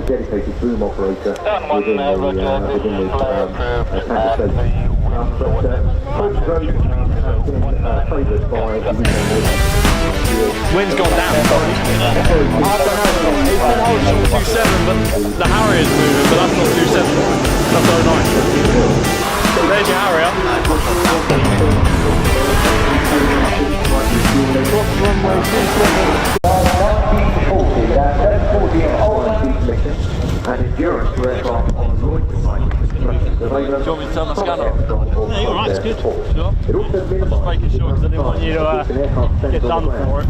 dedicated boom operator within the tanker station. But both drones have been favoured by the UK Navy. Wind's gone down. I don't know. It's been holding 27, but the Harrier's moving, but that's not 27. That's 09. There's your Harrier. And endurance for aircraft on the Lloyd design. Do you want me to turn my scanner off? Yeah, you're right, it's good. Sure. It also minimises Making sure, because I didn't want you to get done for it.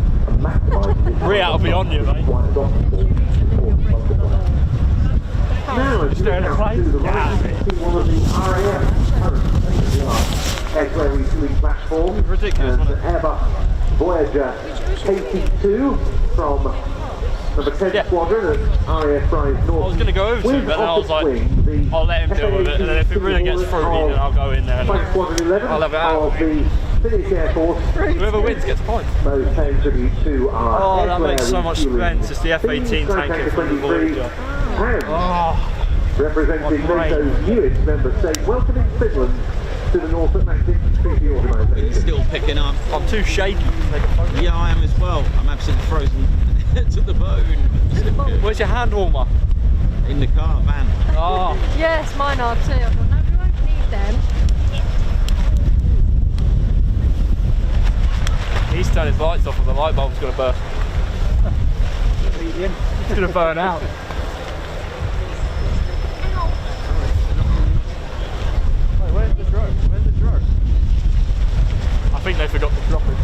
Riat will be on you, mate. Now, Just doing a plane? Yeah. See one of the RAF Aircraft platform. Ridiculous, and isn't it? Airbus Voyager KT2 from number 10 Squadron at RAF North. I was going to go over to him, but then I was like, I'll let him deal with it, and then if it really gets fruity, then I'll go in there and I'll have it out. Finnish Air Force. Whoever wins gets points. Those paying tribute to our Oh, that makes so much sense. It's the F-18 tanker from the Voyager. Oh, representing NATO's newest member state, welcoming Finland to the North Atlantic Treaty Organisation. Still picking up. I'm too shaky to take a photo. Yeah, I am as well. I'm absolutely frozen to the bone. Where's your hand warmer? In the car, van. Oh. Yes, mine are too. I thought, no, we won't need them. He's turned his lights off and the light bulb's going to burst. It's going to burn out. Wait, where's the drone? Where's the drone? I think they forgot to drop it.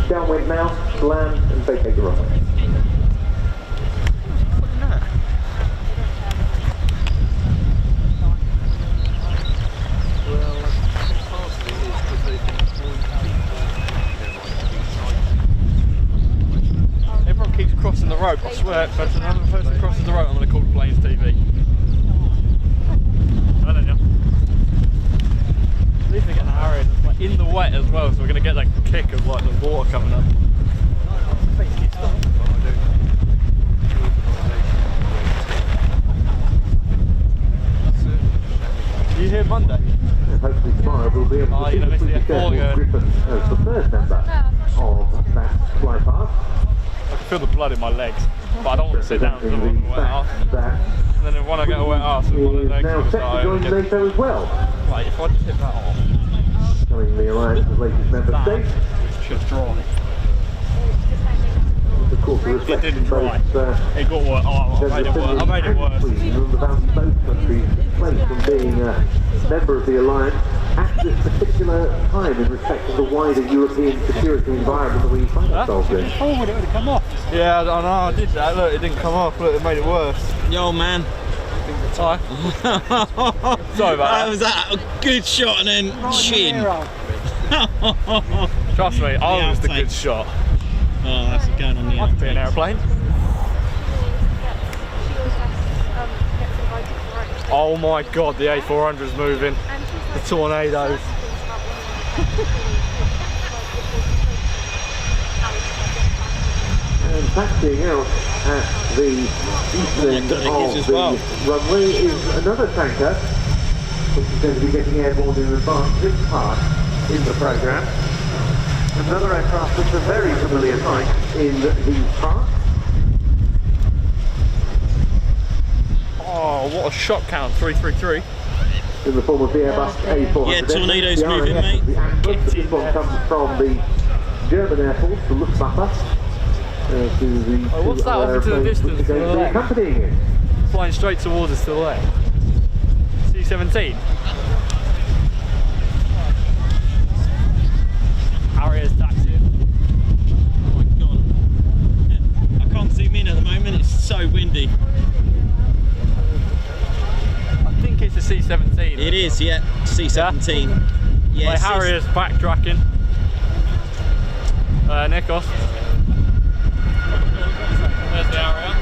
Downwind now, land and vacate the runway. Everyone keeps crossing the road, I swear, if another person crosses the road, I'm going to call the plane's TV. I don't know. At least they're getting Harrier like in the wet as well, so we're going to get that kick of like the water coming up. Are you here Monday? And hopefully tomorrow we'll be able to see the Griffin as the first member of that fly path. I can feel the blood in my legs, but I don't want to sit down because I want a wet arse. And then when I get a wet arse, one of the legs now set to join NATO as well. Right, if I just hit that off. Showing the Alliance's latest member state. Should dry. Of course, it didn't dry. It got worse. Oh, I made it worse. The value both countries place from being a member of the Alliance at this particular time in respect of the wider European security environment that we find ourselves in. Oh, it would have come off. Yeah, I know, I did that. Look, it didn't come off. Look, it made it worse. Yo, man. Sorry. Sorry about that. Was that a good shot and then chin? Trust me, I was the good shot. Oh, that's going on the I could be an aeroplane. Oh my god, the A400's moving. The tornadoes. And taxiing out at the east end of the runway is another tanker, which is going to be getting airborne in advance this part in the programme. Another aircraft that's a very familiar sight in these parts. Oh, what a shot count, 333. In the form of the Airbus A400. Yeah, tornadoes moving, mate. This one comes from the German Air Force, the Luftwaffe. To the what's that off into the distance? Accompanying it. Flying straight towards us to the left. C-17. Harrier's taxiing. Oh my god. I can't zoom in at the moment, it's so windy. I think it's a C-17. It is, yeah. C-17. Yeah, like Harrier's backtracking. Nikos. There's the Harrier.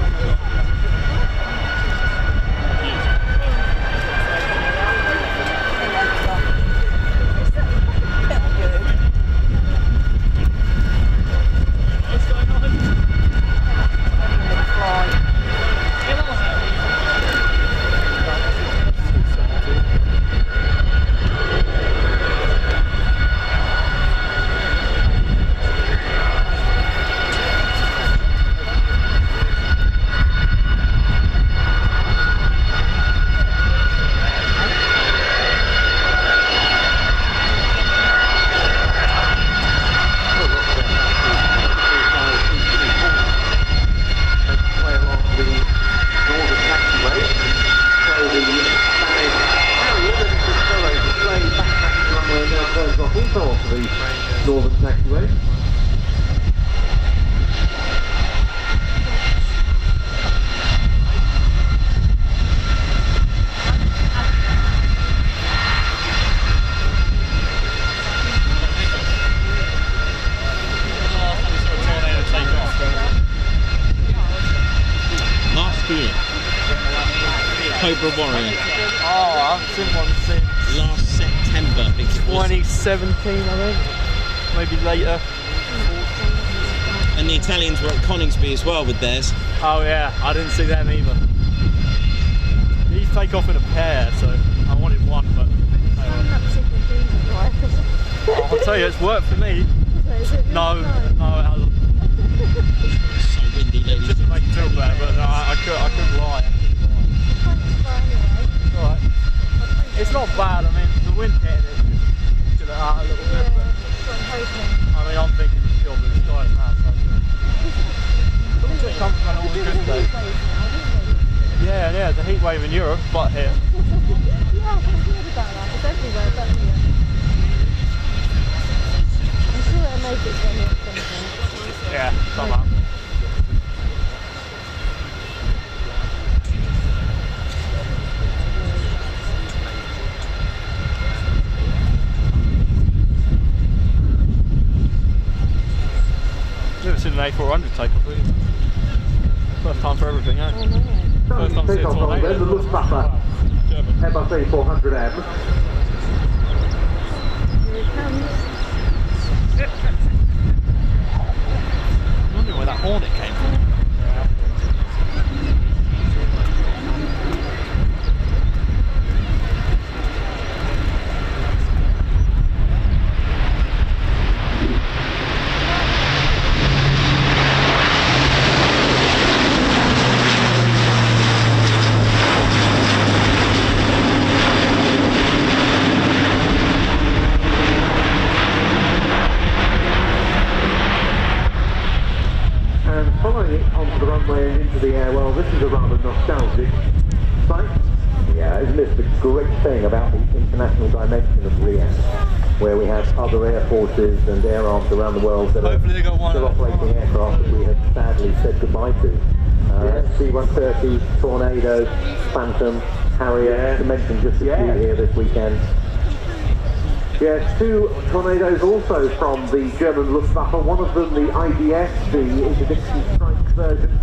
What's going on? Cobra Warrior. Oh, I haven't seen one since last September, I think it was. 2017, I think. Maybe later. And the Italians were at Coningsby as well with theirs. Oh yeah, I didn't see them either. These take off in a pair, so I wanted one, but I'll tell you, it's worked for me. No, it hasn't. It's so windy, ladies. Just to make it feel better, but I couldn't lie. It's alright. It's not bad, I mean, the wind hit it should have out a little bit, but I mean, I'm thinking it's still blue skies now, so it comes from all the good days. Yeah, the heat wave in Europe, but here. Yeah, I've heard about that. It's everywhere, but here. I'm sure it'll make it down here at some point. Yeah, somehow. Never seen an A400 take off, really. First time for everything, eh? First time to see a tornado. The Luftwaffe Airbus A400M. Here it comes. I'm wondering where that Hornet came from. The air. Well, this is a rather nostalgic site. Yeah, isn't this the great thing about the international dimension of Riat, where we have other air forces and air arms around the world that are still operating aircraft that we have sadly said goodbye to. C-130, Tornado, Phantom, Harrier, to mention just a few here this weekend. Yes, 2 Tornadoes also from the German Luftwaffe, one of them the IDS, the Interdiction Strike version,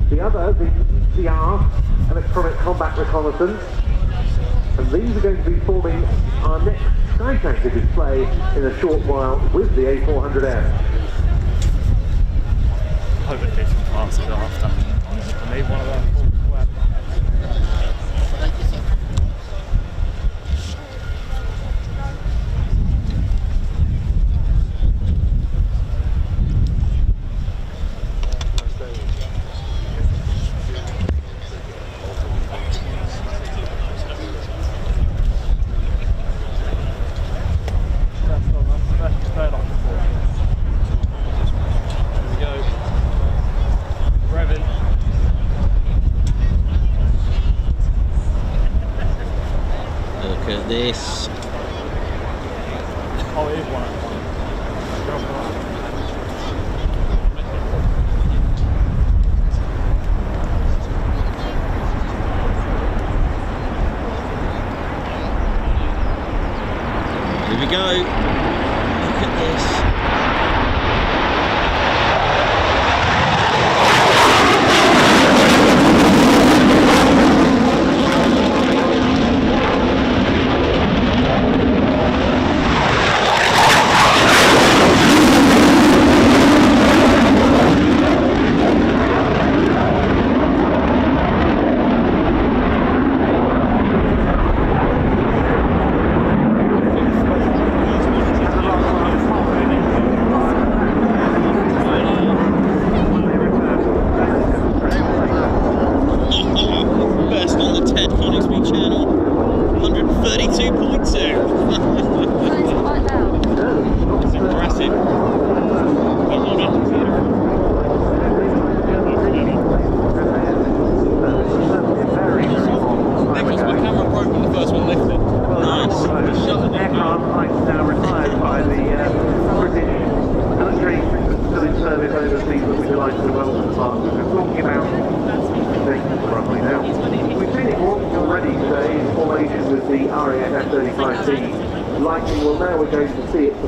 the other the ECR, Electronic Combat Reconnaissance, and these are going to be forming our next Sky Tanker display in a short while with the A400M. I hope it gets passes after. I need one of them. This. Oh, it is one. Here we go. Look at this.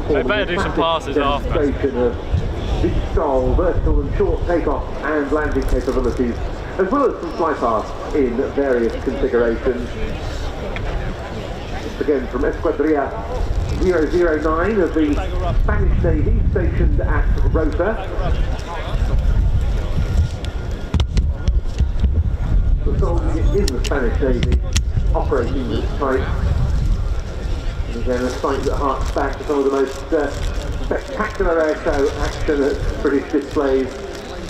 They better do some passes after. Of VTOL, vertical and short takeoff and landing capabilities, as well as some fly paths in various configurations. Again from Esquadrilla 009 of the Spanish Navy, stationed at Rota. The soldiers in the Spanish Navy operating this type. Again, a site that harks back to some of the most spectacular airshow action at British displays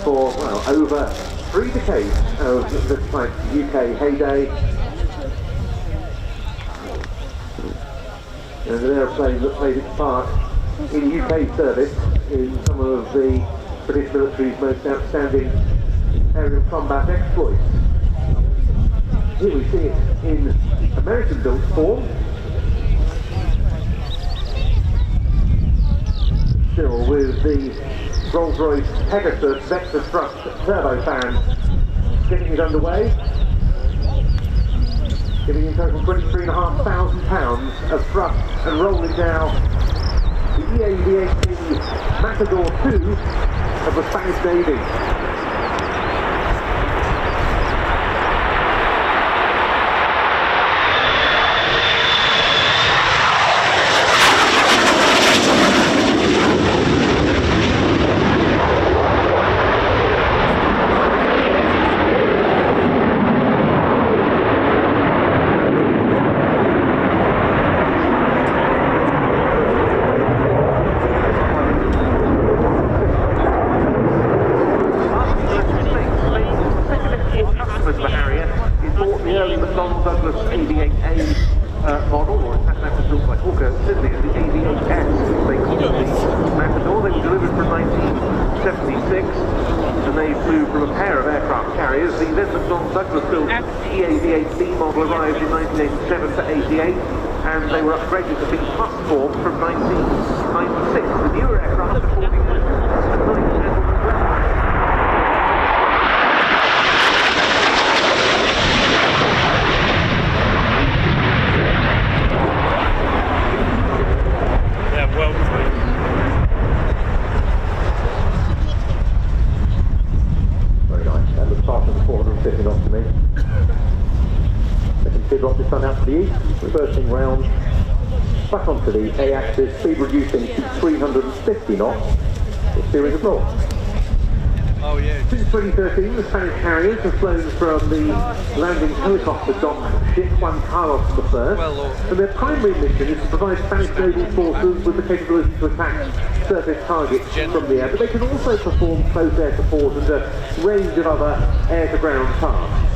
for, well, over 3 decades of this type's UK heyday. And an aeroplane that played its part in UK service in some of the British military's most outstanding aerial combat exploits. Here we see it in American-built form. Still with the Rolls-Royce Pegasus Vector Thrust turbofan getting it underway, giving in total 23,500 pounds of thrust and rolling now the EAV-18 Matador 2 of the Spanish Navy. And they were upgraded to B plus form from 1996. The newer aircraft according to Teardrop this time out to the east, reversing round, back onto the A-axis, speed reducing to 350 knots, a series of rolls. Oh yeah. Since 2013, the Spanish Harriers have flown from the landing helicopter dock ship Juan Carlos I, and their primary mission is to provide Spanish naval forces with the capability to attack surface targets from the air, but they can also perform close air support and a range of other air-to-ground tasks.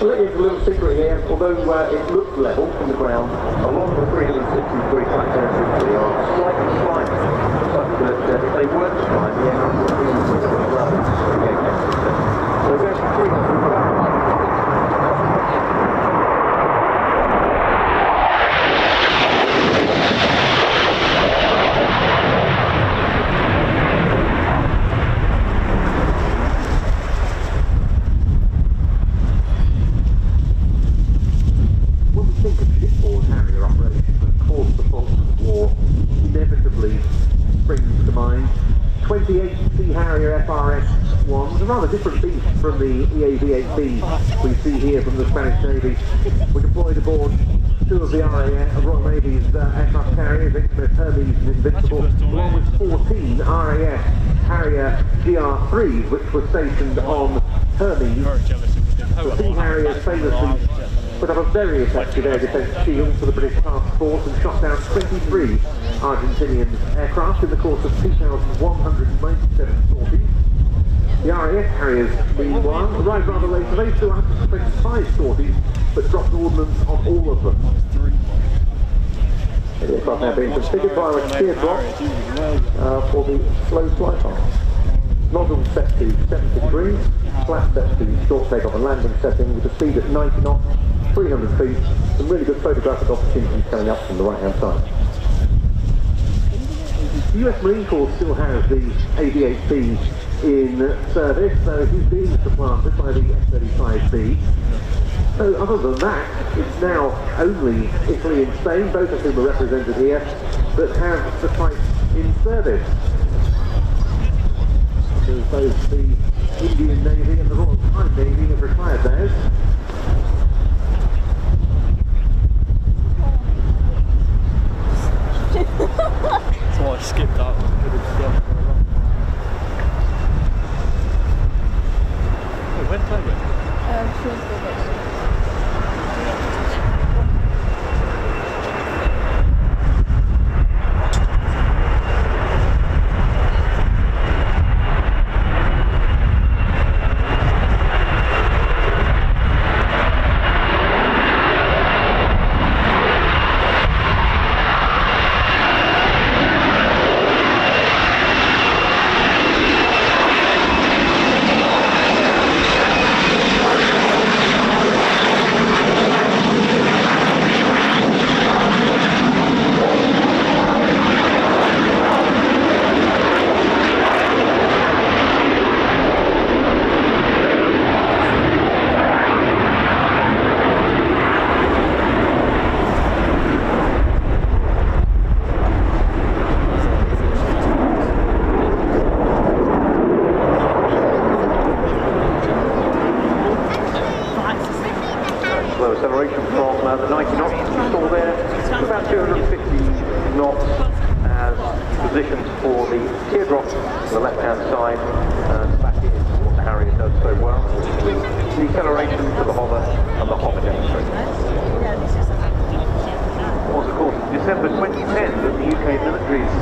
Well, it is a little secret here, although it looks level from the ground, along the 360-degree flat surfaces they are slightly slimy, but if they weren't slimy, the aircraft would be well into the ATEX system. So we're going to 300. Harrier operation, of course the faults of war inevitably springs to mind. 28 Sea Harrier FRS-1s, a rather different beast from the EAV-8B we see here from the Spanish Navy. We deployed aboard two of the Royal Navy's aircraft carriers, infamous Hermes and Invincible, along with 14 RAF Harrier GR4s, which were stationed on Hermes. The Sea Harriers famously put up a very effective air defence shield for the British task force and shot down 23 Argentinian aircraft in the course of 2,197 sorties. The RAF Harriers, meanwhile, arrived rather later. They still had 25 sorties, but dropped ordnance on all of them. The aircraft now being configured via a teardrop for the slow flight on. Nozzle set to 70 degrees, flat set to short takeoff and landing setting with a speed at 90 knots, 300 feet, some really good photographic opportunities coming up from the right-hand side. The US Marine Corps still has the AV-8B in service, so he's being supplanted by the F-35B. So other than that, it's now only Italy and Spain, both of whom are represented here, that have the type in service. There's both the Indian Navy and the Royal Thai Navy have retired theirs. So I skipped that. Where's Fairford? acceleration from the 90 knots you saw there to about 250 knots as positions for the teardrop on the left-hand side, back in what the Harrier does so well. The acceleration to the hover and the hover demonstration. It was, of course, December 2010 that the UK military's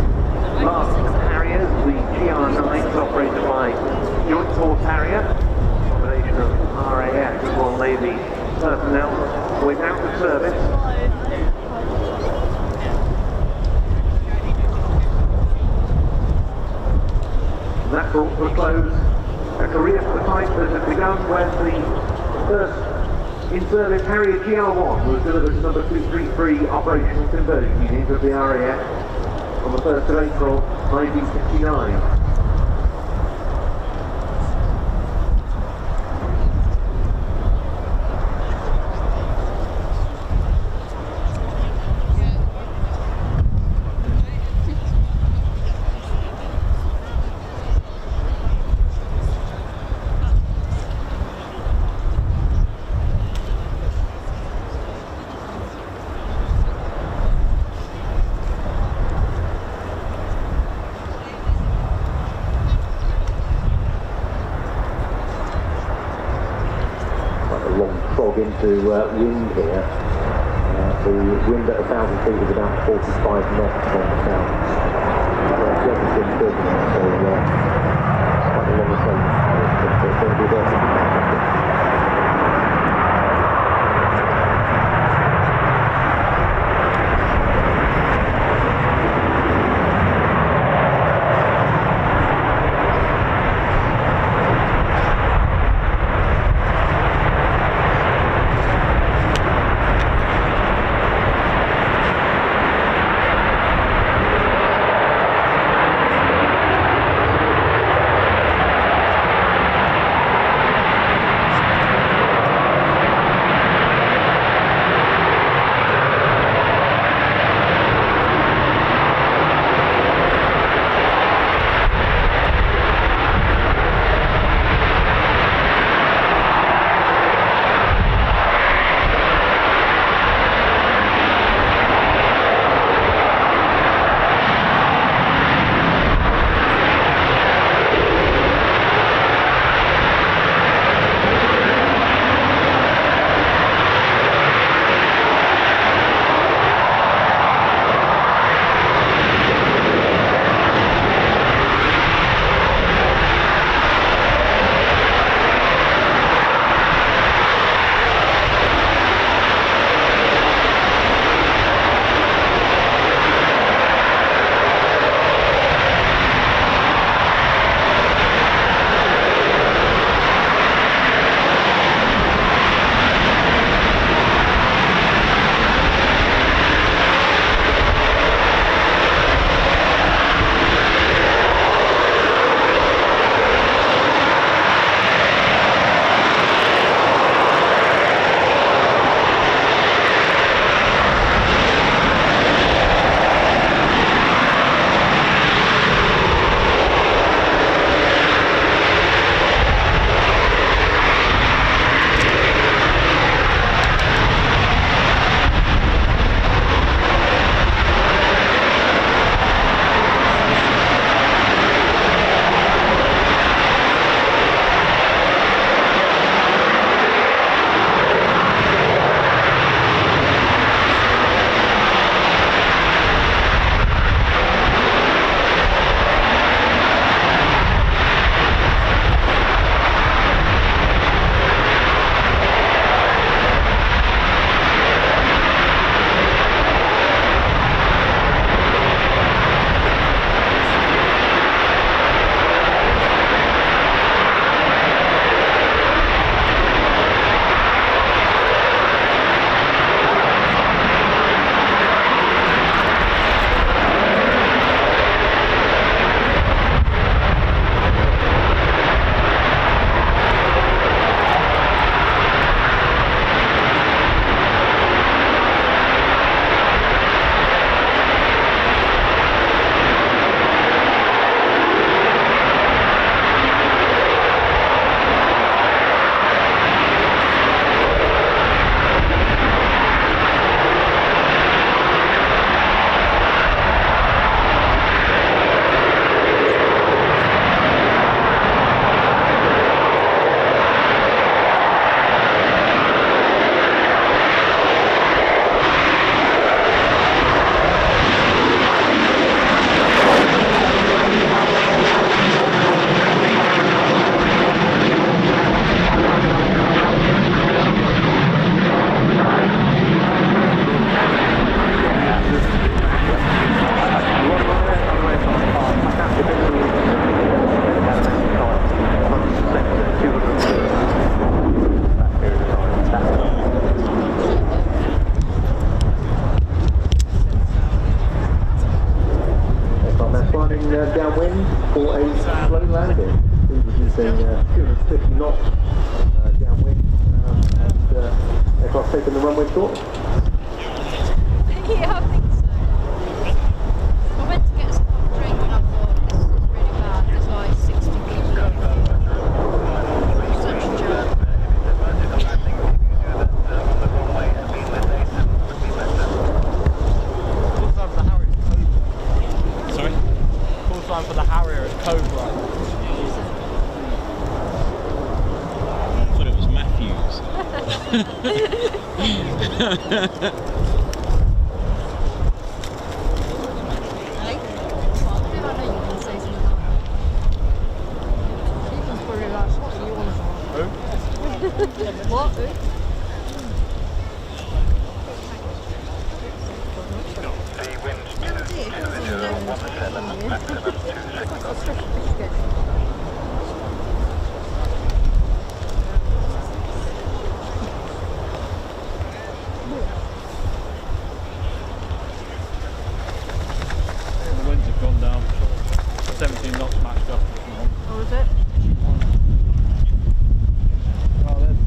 last Harriers, the GR9s operated by Joint Force Harrier, a combination of RAF and Royal Navy personnel, went out of service. And that brought to a close a career for the type that had begun when the first in-service Harrier GR1 was delivered to number 233 operational conversion unit of the RAF on the 1st of April 1969. Into wind here. The wind at 1,000 feet is about 45 knots on the south. It's been good now, so it's quite a long way. It's going to be there. knots downwind, and aircraft taking the runway short. Yeah, I think so. I went to get some hot drink and I thought this is really bad. There's like 60 people. Such a joke. Call sign for the Harrier at Cobra. Sorry? Call sign for the Harrier at Cobra. I thought it was Matthews. What? The winds have gone down. 17 knots matched up. Oh, is it? Oh, there's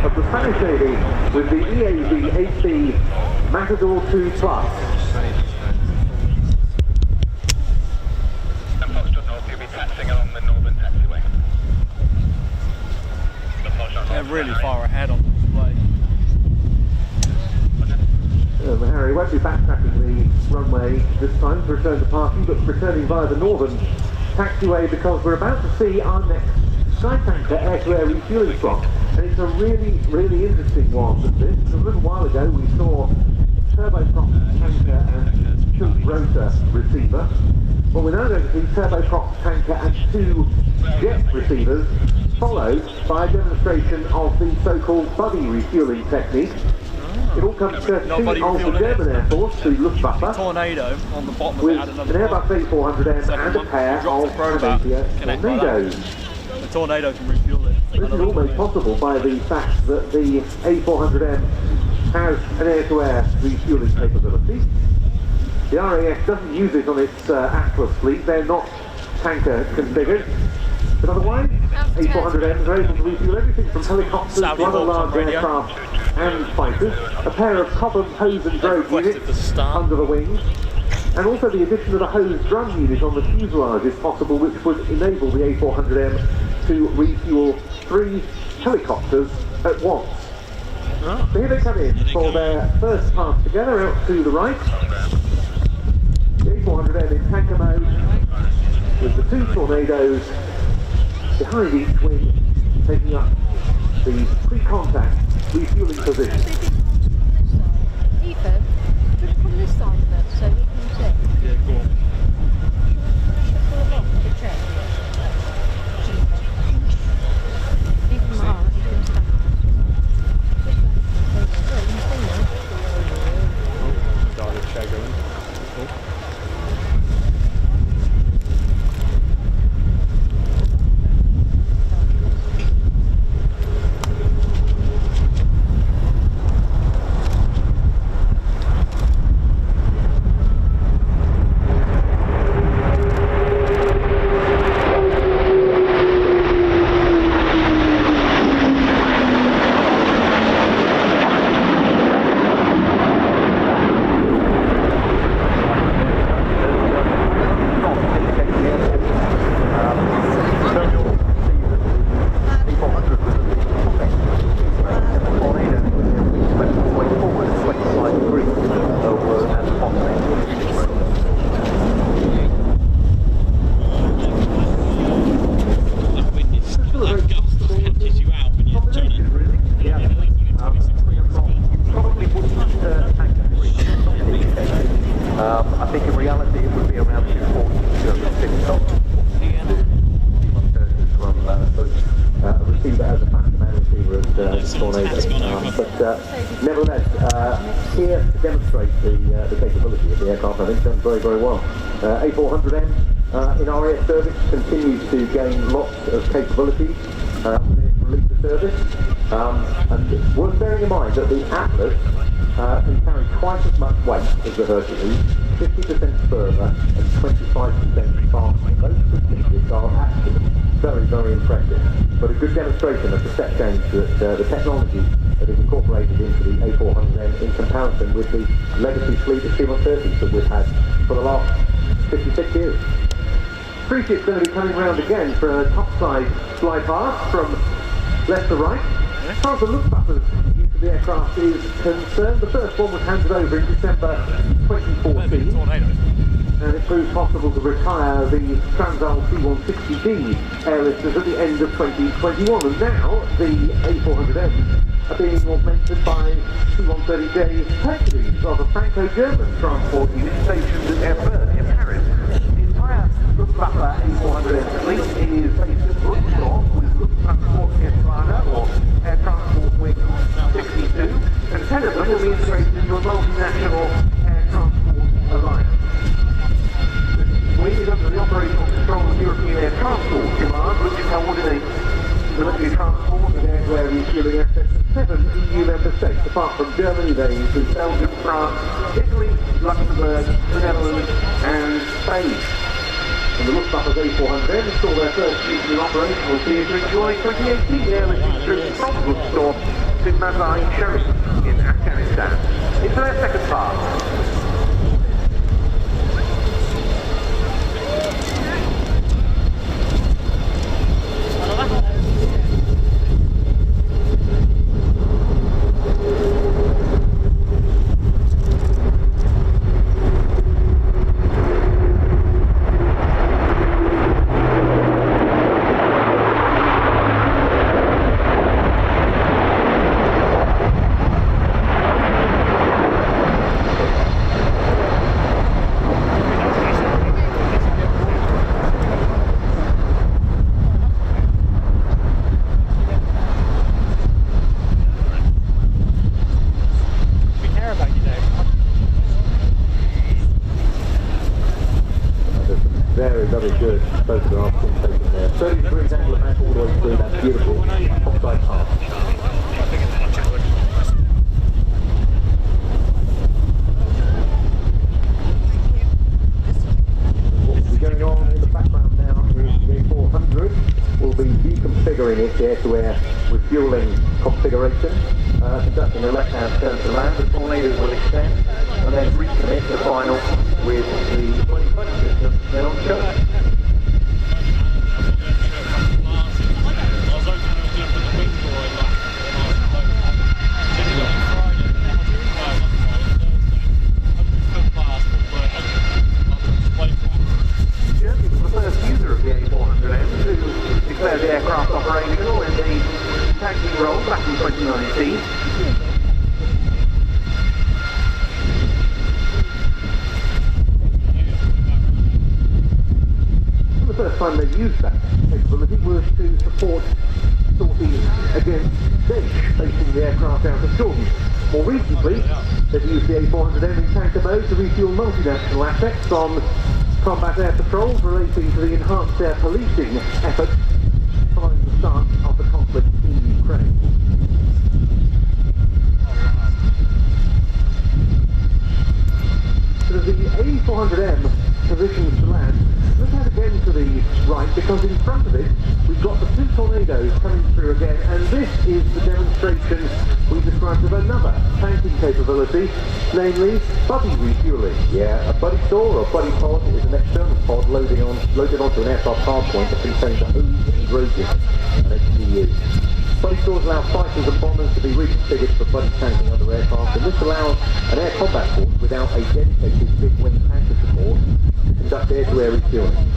of the Spanish Navy with the EAV-8B Matador 2 Plus. And Foxtrot North, you'll be taxiing along the northern taxiway. They're really far ahead on the display. The Harrier won't be backtracking the runway this time to return to parking, but returning via the northern taxiway because we're about to see our next Sky Tanker air-to-air refueling slot. And it's a really interesting one. A little while ago we saw turboprop tanker and tilt rotor receiver. Well, we're now going to see turboprop tanker and 2 jet receivers, followed by a demonstration of the so-called buddy refueling technique. It all comes courtesy of the German Air Force, the Luftwaffe, Tornado on the bottom with of it, an Airbus A400M and a pair of Prometheus Tornadoes. The Tornado can refuel it. This is almost possible by the fact that the A400M has an air-to-air refueling capability. The RAF doesn't use it on its Atlas fleet, they're not tanker configured. But otherwise, A400Ms are able to refuel everything from helicopters to other large aircraft and fighters, a pair of Cobham hose and drogue units under the wings, and also the addition of a hose drum unit on the fuselage is possible, which would enable the A400M to refuel 3 helicopters at once. So here they come in for their first pass together out to the right. The A400M in tanker mode with the two tornadoes behind each wing, taking up the pre-contact refueling position. Ethan, could you come this side of it so we can check? Yeah, go on. Pull them off to check. Even Mark, you can stand Started check going. I think in reality it would be around 240 knots. I received that as a fast command receiver at Tornado. But nevertheless, here to demonstrate the capability of the aircraft, I think done very, very well. A400M in RAF service continues to gain lots of capabilities within its release to service. And it's worth bearing in mind that the Atlas can carry twice as much weight as the Hercules, 50% further and 25% faster. Those statistics are actually very, very impressive. But a good demonstration of the step change that the technology that is incorporated into the A400M in comparison with the legacy fleet of C-130s that we've had for the last 56 years. Creech is going to be coming round again for a topside fly pass from left to right. As far as the look buffers use of the aircraft is concerned, the first one was handed over in December 2014. And it proved possible to retire the Transall C-160D airlifters at the end of 2021. And now the A400M are being augmented by C-130J Hercules of a Franco-German transport unit stationed at Fairford in Paris. The entire Luftwaffe A400M fleet is based at Lufthansa with Lufttransport Zentrale or Air Transport Wing 62, and 10 of them will be integrated into a multinational air transport alliance. Wing is under the operational control of European Air Transport Command, which coordinates military transport and air refueling assets of 7 EU member states. Apart from Germany, they include Belgium, France, Italy, Luxembourg, the Netherlands, and Spain. And the Luftwaffe's A400M saw their first nuclear operational theatre in July 2018, airlifting troops from Luxor to Mazar-i-Sharif in Afghanistan. It's their second pass. Very good photographs being taken there. 33 emblem all the way through that beautiful topside path. What will be going on in the background now is the A400 will be deconfiguring its air-to-air refueling configuration, conducting a left-hand turn to land. The tornadoes will extend and then recommit the final with the 2020 system then on show. time they used that capability was to support sorties against Daesh facing the aircraft out of Jordan. More recently, they've used the A400M in tanker mode to refuel multinational assets on combat air patrols relating to the enhanced air policing efforts following the start of the conflict in Ukraine. So the A400M positions to land. Look out again to the right, because in front of it we've got the two tornadoes coming through again, and this is the demonstration we described of another tanking capability, namely buddy refueling. Yeah, a buddy store or buddy pod is an external pod loaded onto an aircraft hardpoint that contains a hose and rotor and HDU. Buddy stores allow fighters and bombers to be reconfigured for buddy tanking other aircraft, and this allows an air combat force without a dedicated big wing tanker support to conduct air-to-air refueling.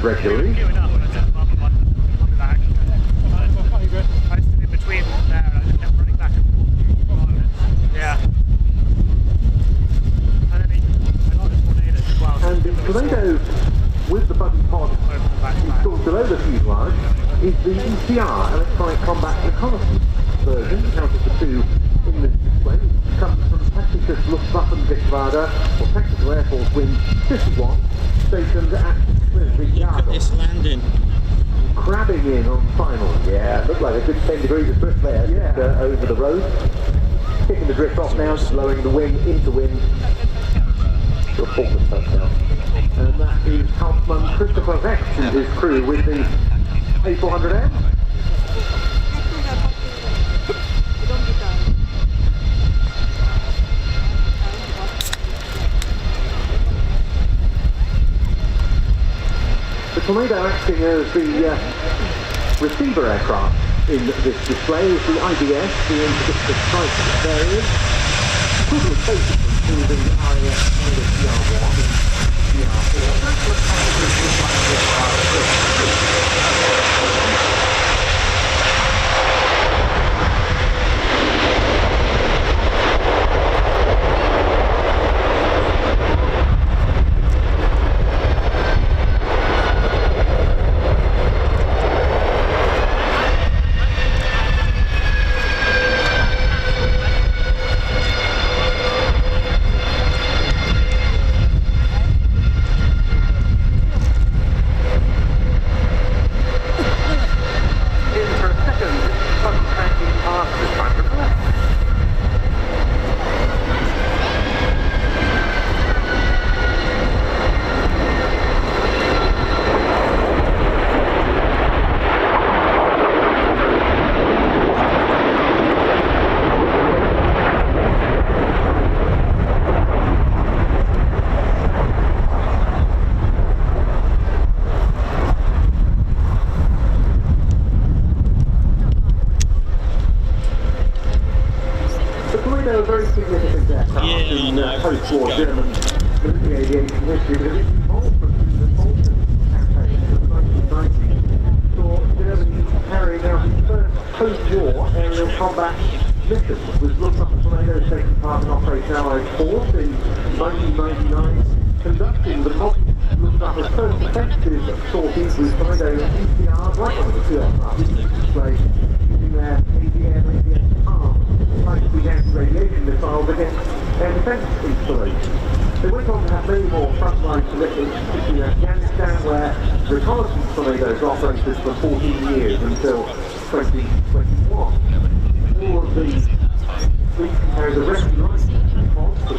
Regularly. And the tornado with the buddy pod installed below the fuselage is the ECR, Electronic Combat Reconnaissance version, out of the two in this display. It comes from Taktisches Luftwaffengeschwader or Tactical Air Force Wing 51, stationed at Look at this landing. Crabbing in on final. Yeah, looked like a good 10 degrees of drift there. Yeah. Over the road. Kicking the drift off now, slowing the wing into wind. To a faultless touchdown. And that is Hauptmann Christopher Vex and his crew with the A400M. The tornado acting as the receiver aircraft in this display is the IDS, the Interdictor Strike variant, equivalent basically to the RAF GR4s and GR4s. Very significant aircraft in post-war German military aviation history, but it's involved from the Balkan campaign of 1990, saw Germany carrying out its first post-war aerial combat mission, with Luftwaffe tornadoes taking part in Operation Allied Force in 1999, conducting the Luftwaffe's first effective sorties with tornado ECRs right on the two aircraft display, using their ABM arms. High-speed anti-radiation missiles against air defence installations. They went on to have many more frontline commitments, particularly in Afghanistan, where reconnaissance tornadoes operated for 14 years until 2021. All of these fleets carried a rescue license pod to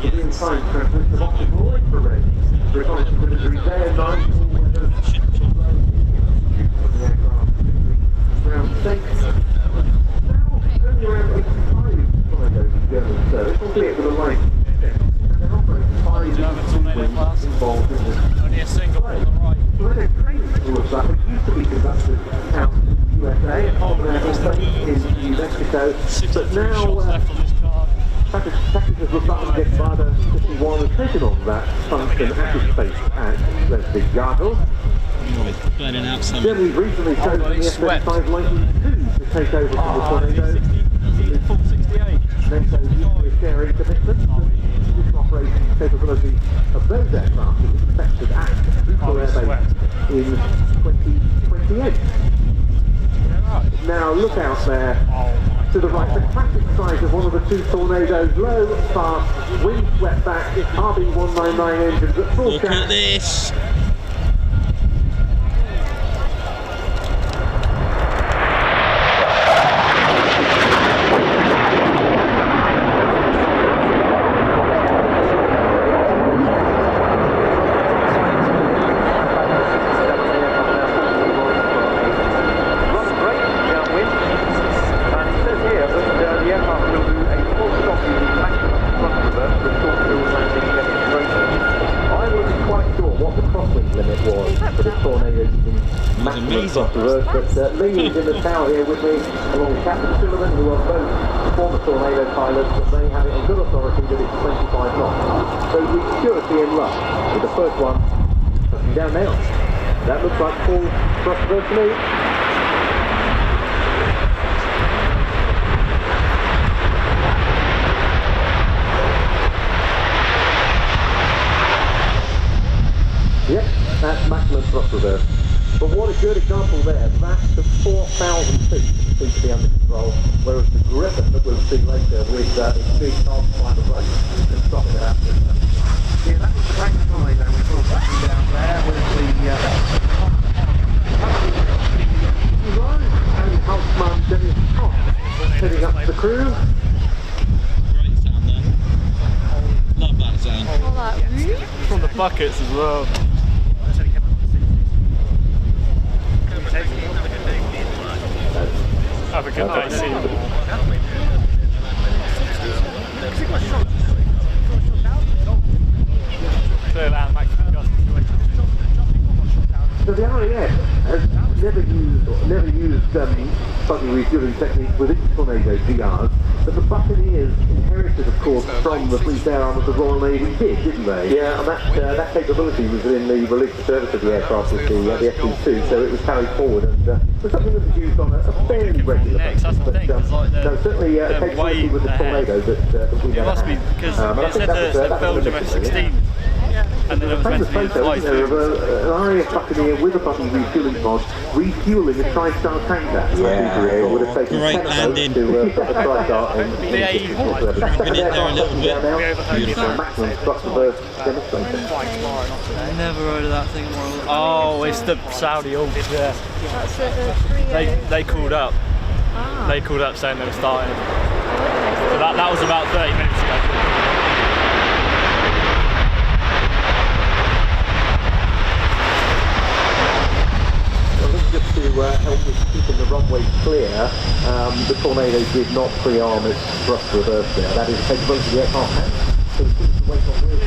be in time to transmission of optical infrared. Reconnaissance imagery day and night, all weather, from the aircraft, ground station. Now, only around 85 tornadoes in German service, albeit with a light extent, and they're operating 5 wings involved in this. Only a single on the right. Well, they're training all of that. It used to be conducted out in the USA, at Harvard Air Force Base in New Mexico, but now shots left on this card. packages were buttoned against by the 51 and taken on that function at its base at Leslie Gargle. Burning out some. Germany's recently chosen the swept. F-35 Lightning II to take over from the Tornado. 68. NATO's nuclear sharing commitment. The mission operations capability of those aircraft is expected at Neutral Air Base in 2028. Now look out there to the right, the classic sight of one of the two tornadoes, low, fast, wind swept back, RB199 engines at full Look at count. this. But Lee is in the tower here with me, along with Captain Sullivan, who are both former Tornado pilots, and they have it on good authority that it's 25 knots. So we should be in luck with the first one touching down now. That looks like full thrust reverse to me. Yep, that's maximum thrust reverse. But what a good example there. That's to 4,000 feet seems to be under control, whereas the Griffin that we'll see later with the big half final rope can stop it at Yeah, that was the practice tornado we saw touching down there with the and Houseman Dennis Scott heading up to the crew. Great sound there. Love that sound. All that woo. From the buckets as well. Have a good day, see you. Clear land, maximum gust situation. So the RAF has never used buggy refueling techniques with its Tornado GRs, but the Buccaneers inherited, of course, from the Fleet Air Arm of the Royal Navy didn't they? Yeah, and that capability was in the release service of the aircraft with the FP2, so it was carried forward, and was something that was used on a fairly regular Next, basis. that's the thing, it's like No, certainly a capability with the Tornado that we It never must be, had. because And I it think said that the was Belgium a mission, F-16. And then it was meant famous to be photo, isn't there, of fly an RAF Buccaneer with a buggy refueling pod refueling a TriStar tanker. It would have taken Great 10 of landing. those to put the TriStar in. Dropping it there a little bit. Beautiful. Maximum thrust reverse demonstrator. Never heard of that thing more. Oh, it's the Saudi Ulf, yeah. That's the They called up. They called up saying they were starting. So that was about 30 minutes ago. Just to help with keeping the runway clear, the Tornado did not pre-arm its thrust reverse there. That is a capability the aircraft has. So we seem to wait on wheels.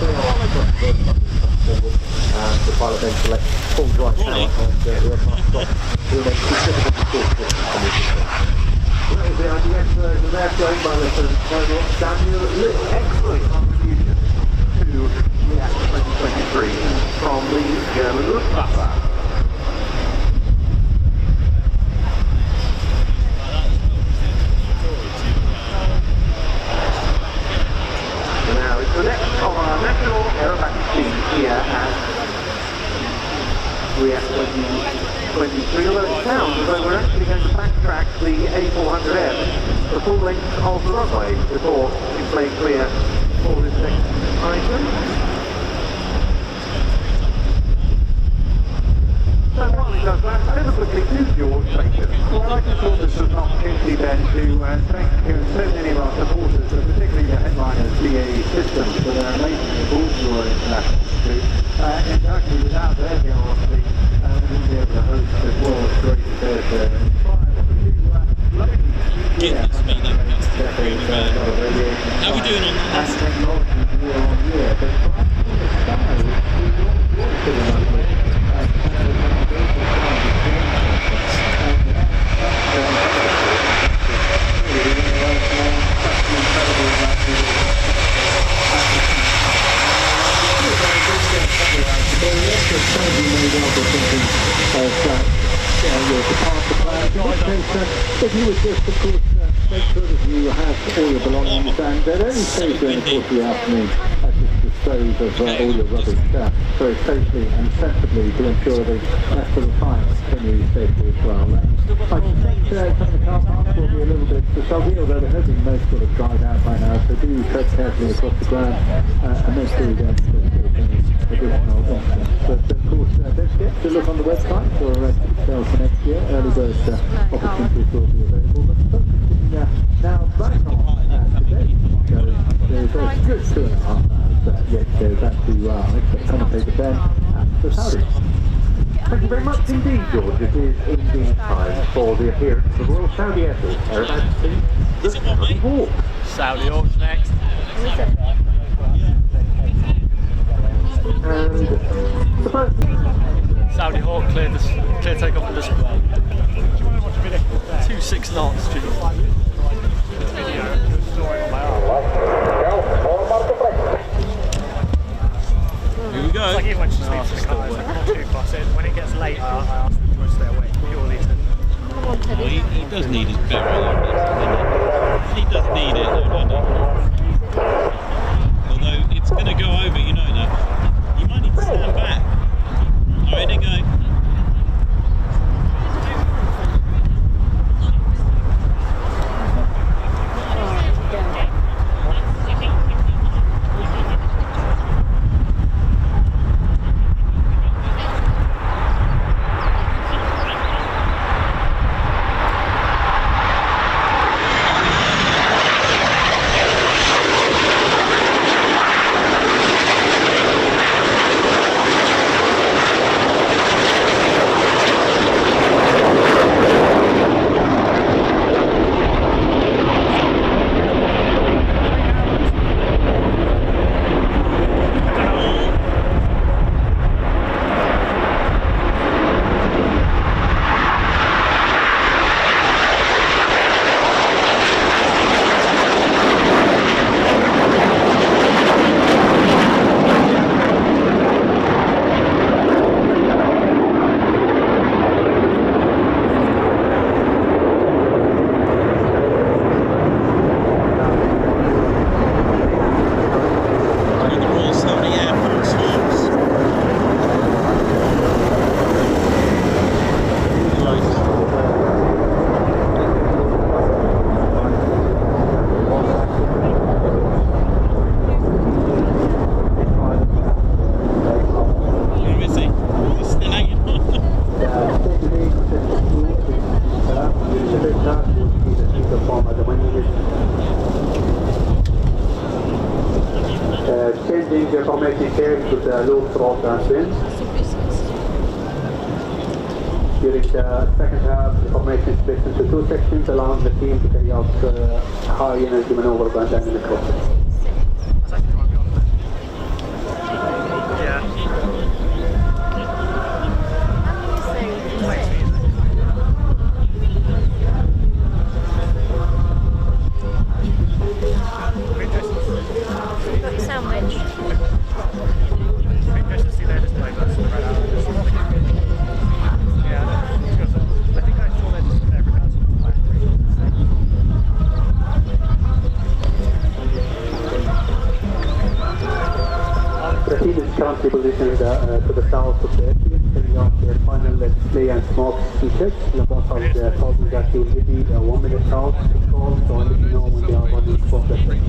Pre-arm thrust reverse forward, and the pilot then selects full dry power, and the aircraft stops. We'll make significant force on this. That was the IDS version there, shown by Lieutenant Colonel Daniel Little. Excellent contribution to Riat 2023 from the German Luftwaffe. Now it's the next of our national aerobatics team here at Riat 2023. Although it sounds as though we're actually going to backtrack the A400M the full length of the runway before it's made clear for this next item. So while he does that, over quickly to George Bacon. Well, I'd like to thought this was an opportunity then to thank so many of our supporters, and particularly the for international crew. And actually, without their guarantee, we wouldn't be able to host the World Street Theatre. Goodness me, that's really bad. How are we doing on that? And technology year on year, but if you would just, of course, make sure that you have all your belongings, and it only takes during the course of the afternoon just dispose of all your rubbish very safely and sensibly to ensure the rest of the time continue safely as well. I suspect some of the car parks will be a little bit soggy, although there has been most sort of dried out by now, so do tread carefully across the ground and make sure you don't any additional options. But of course, don't forget to look on the website for sales for next year. Early bird opportunities will be available. But focusing now back on today, so there's a good 2.5 hours yet to go back to commentate the Ben at the Saudis. Thank you very much indeed, George. It is indeed time for the appearance of the Royal Saudi Air Force Aerobatics Team, the Saudi Hawk. Saudi Hawks next. And the first Saudi Hawk clear takeoff and display. 26 knots, geez. Here we go. It's like even when she sleeps in the car, it's like not too fussy. When it gets late, I ask them to stay awake purely to... Well, he does need his barrel, doesn't he? He does need it, though, doesn't he? Although it's going to go over, you know that. You might need to stand back. Alright, there you go. Changing the formatting here to the low throttle and winds. During the second half, the formation splits into two sections, allowing the team to carry out high energy maneuvers and dynamic crossing. Currently positioned to the south of the airfield, carrying out their final display and smoke checks. The boss of the told me that he will give me a 1 minute south call, so I'll let you know when they are running for the train.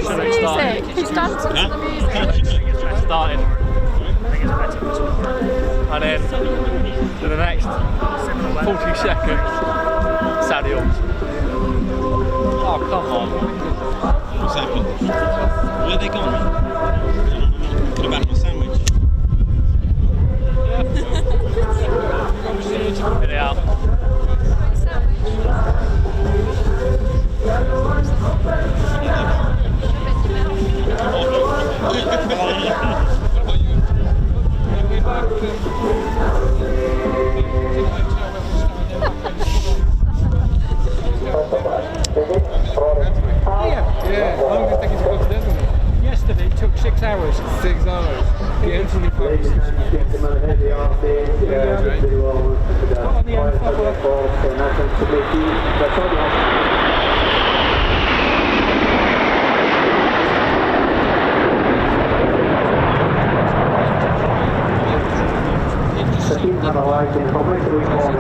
Chinook started. She's dancing to the music. Started. And then for the next 40 seconds, Saudi arms. Oh, come on. What's happened? Where they gone? Could have had my sandwich. Get it out. Yeah, how long did it take you to go to Denver? Yesterday it took 6 hours. 6 hours. The Anthony Fox. The team have arrived in commercial reform.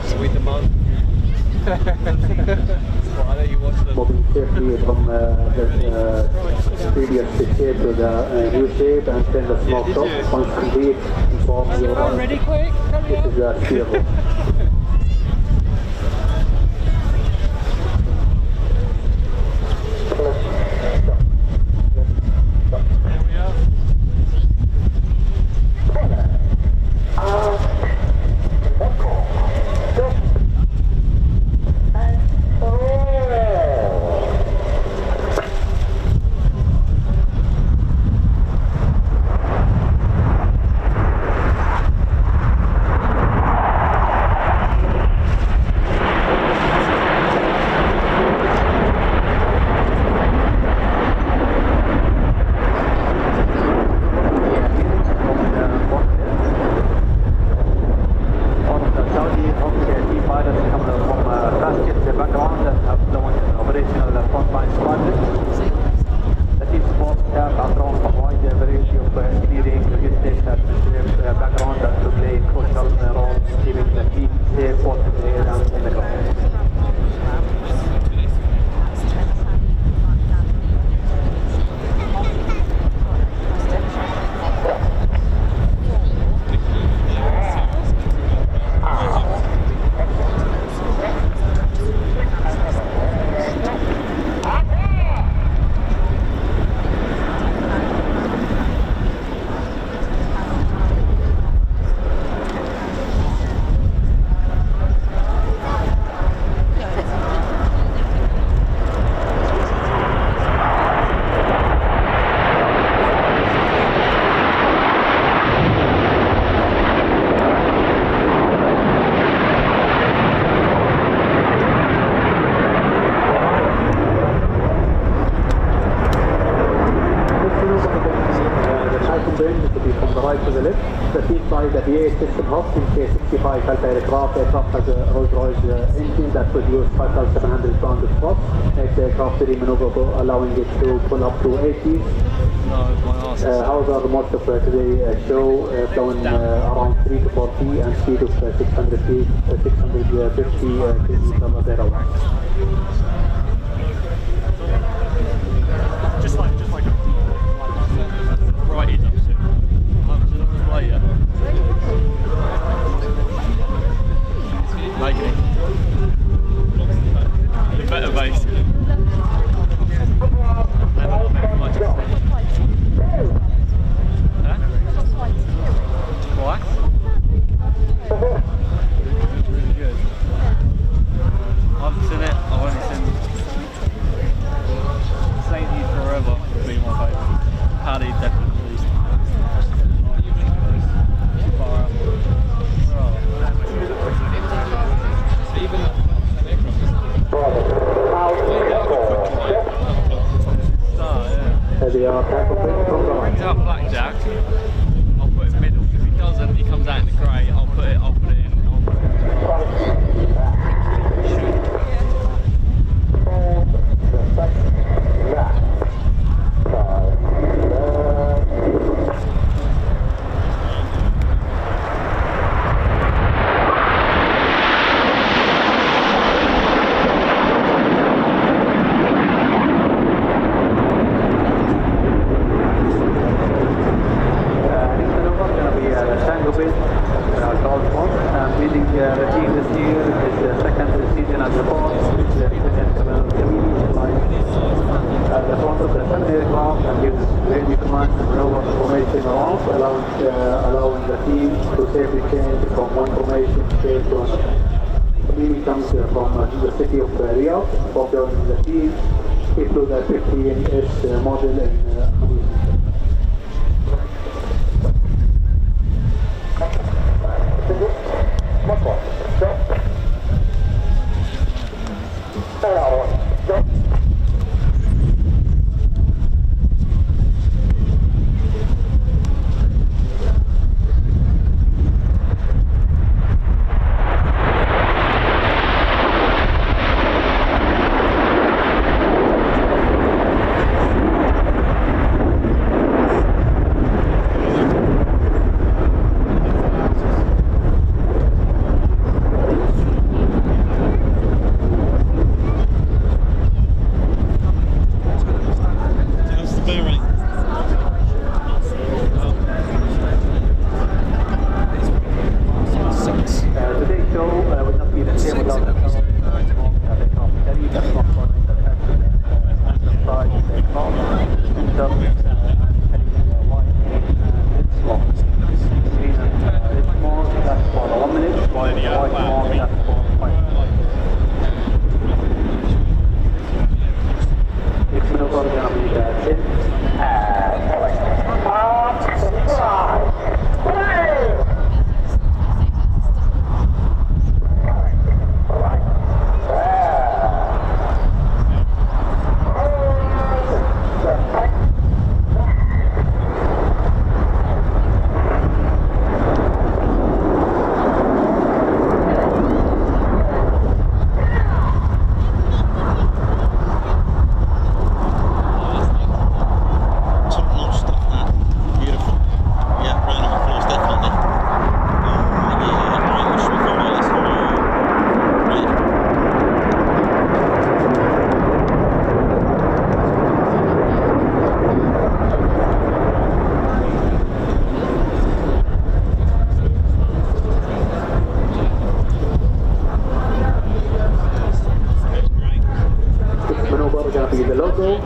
Sweet amount. Moving safely from the previous shape to the new shape and then the smoke top. Once complete, inform your Ready, quick? this is the steerable. Right to the left, the seat by the BA system hubs in case 65 Delta aircraft. Aircraft has a Rolls-Royce engine that produces 5,700 pounds of thrust. Makes the aircraft very maneuverable, allowing it to pull up to 80. However, most of today's show flown around 3 to 40 and speed of 650 km per hour. Just like right in up to. Later. Making it. The better base. Huh? Why? Really good. I haven't seen it. I've only seen Saint You Forever would be my favourite. Paddy definitely. Brings out blackjack, I'll put it middle. If he doesn't, he comes out in the grey, I'll put it in. Allowing the team to safely change from one formation state to another. The team comes from the city of Riat, for joining the team into the 15S model in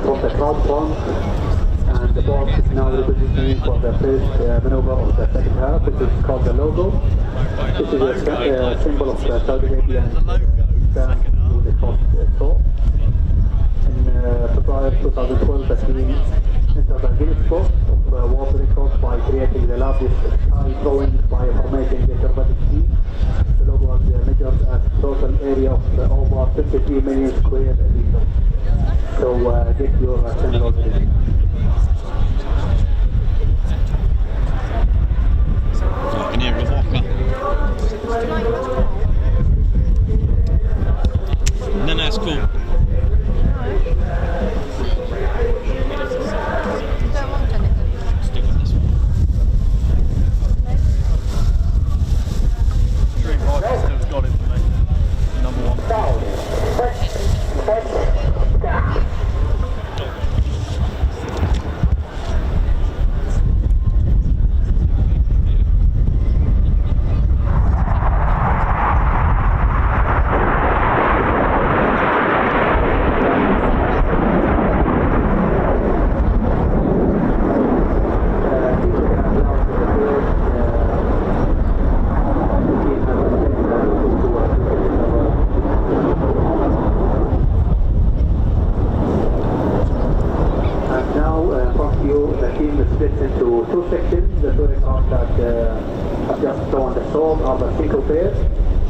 from the front, and the box is now repositioning for the first maneuver of the second half, which is called the logo. This is a symbol of the Saudi Arabian stand with the cross top. In February 2012, the team entered a Guinness Book of world records by creating the largest sky drawing by formatting the aerobatic team. The logo was measured at total area of over 53 million square meters. So get your channel ready. I can hear a whopper.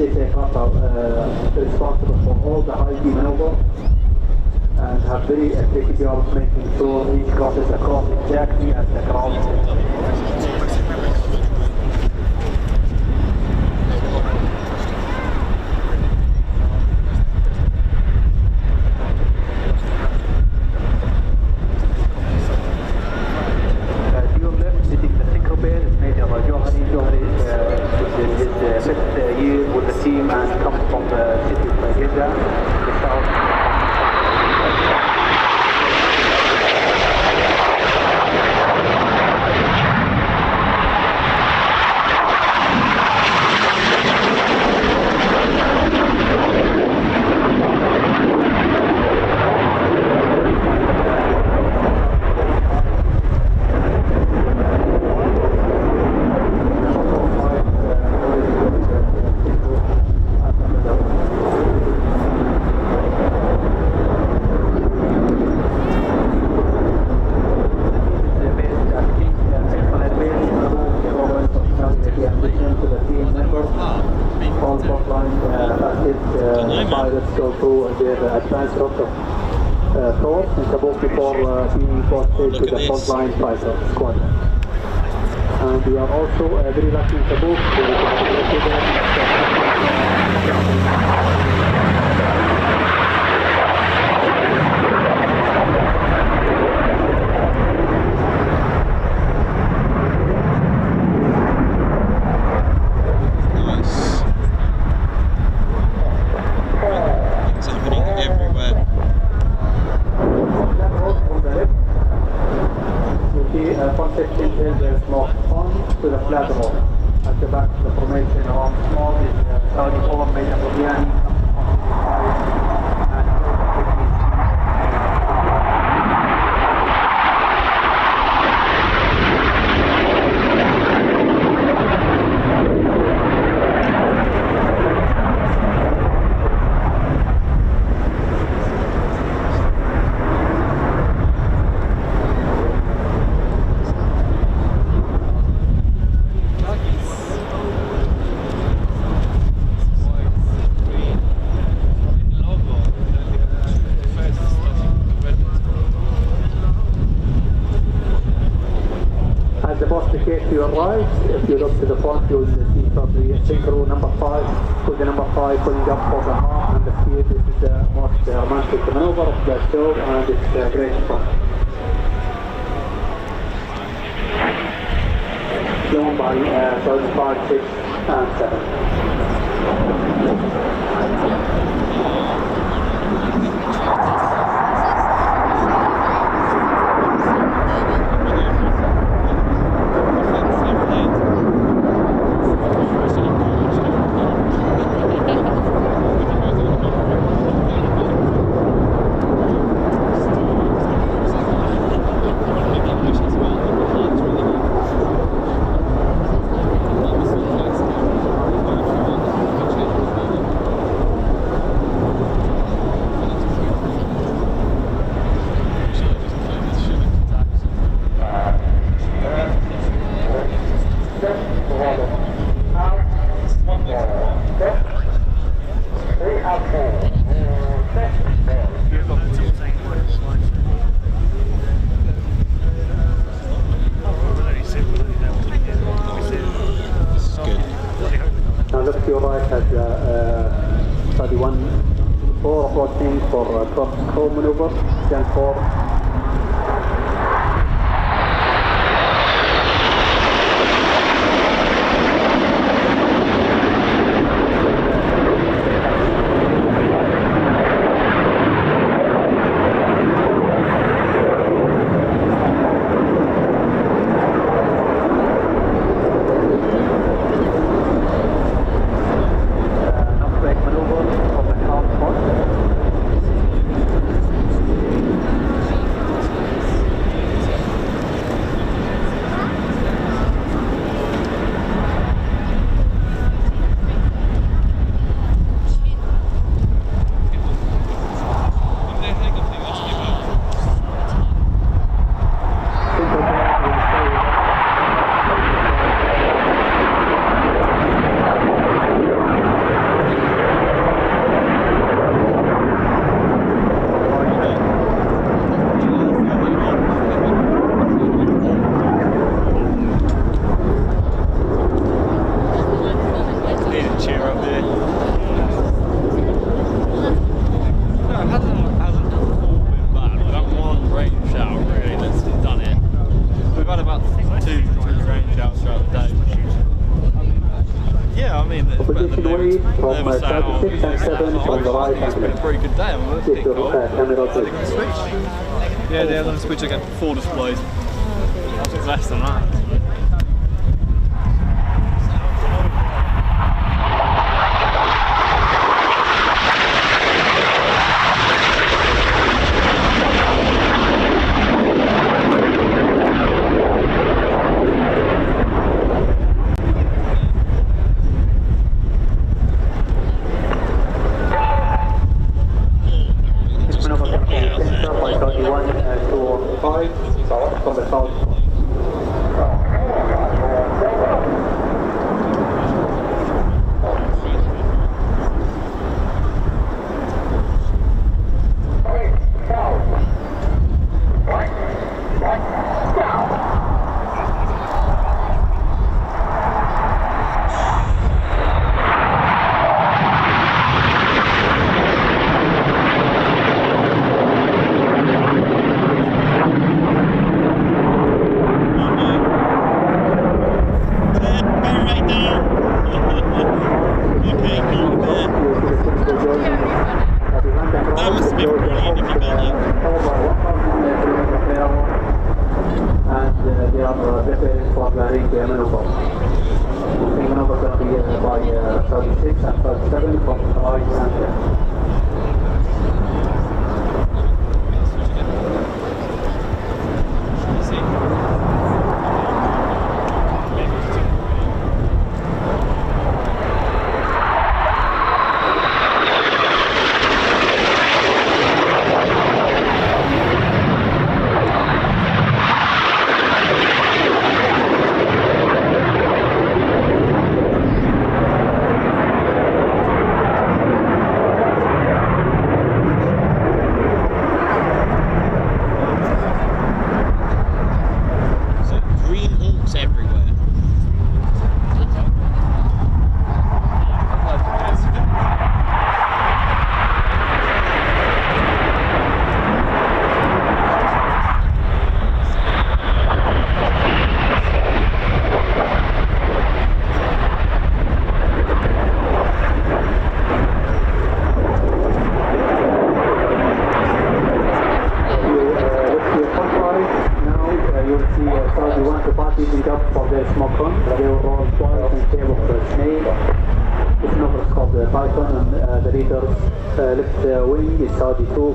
These aircraft are responsible for all the high speed maneuver and have very tricky job of making sure each crosses across exactly as the ground. To the frontline fighter squadron. And we are also very lucky in Tabuk at the back of the formation around small is 34 Major Bobiani and to your right. If you look to the front, you'll see probably synchro number 5 to the number 5 pulling up for the half and the speed. This is the most romantic maneuver of the show, and it's great fun. Flown by 5, 6 and 7. 6 and 7 from the right It's been a pretty good day, haven't it? take your camera to Yeah, the other switch again, 4 displays. Less than that.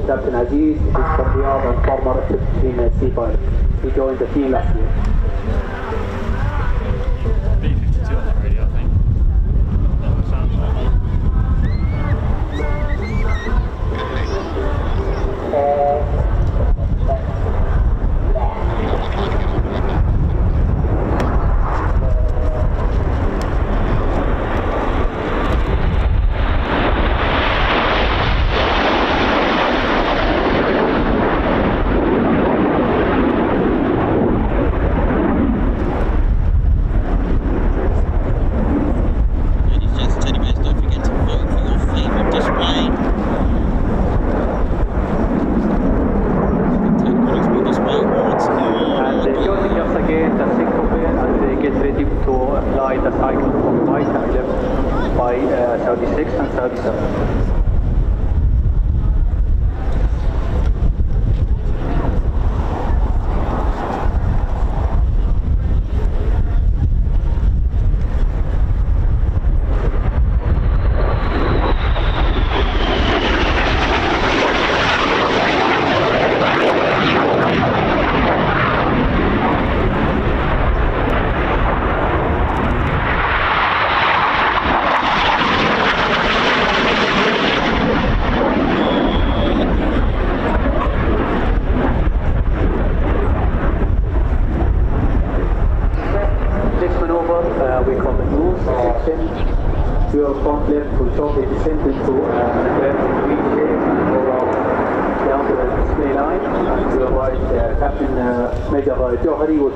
Captain Aziz is from Riyadh and former 15 Sea pilot. He joined the team last year. B-52 on that radio, I think. That sounds like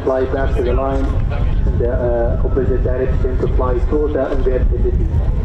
fly back to the line in the opposite direction to fly through the inverted ditty.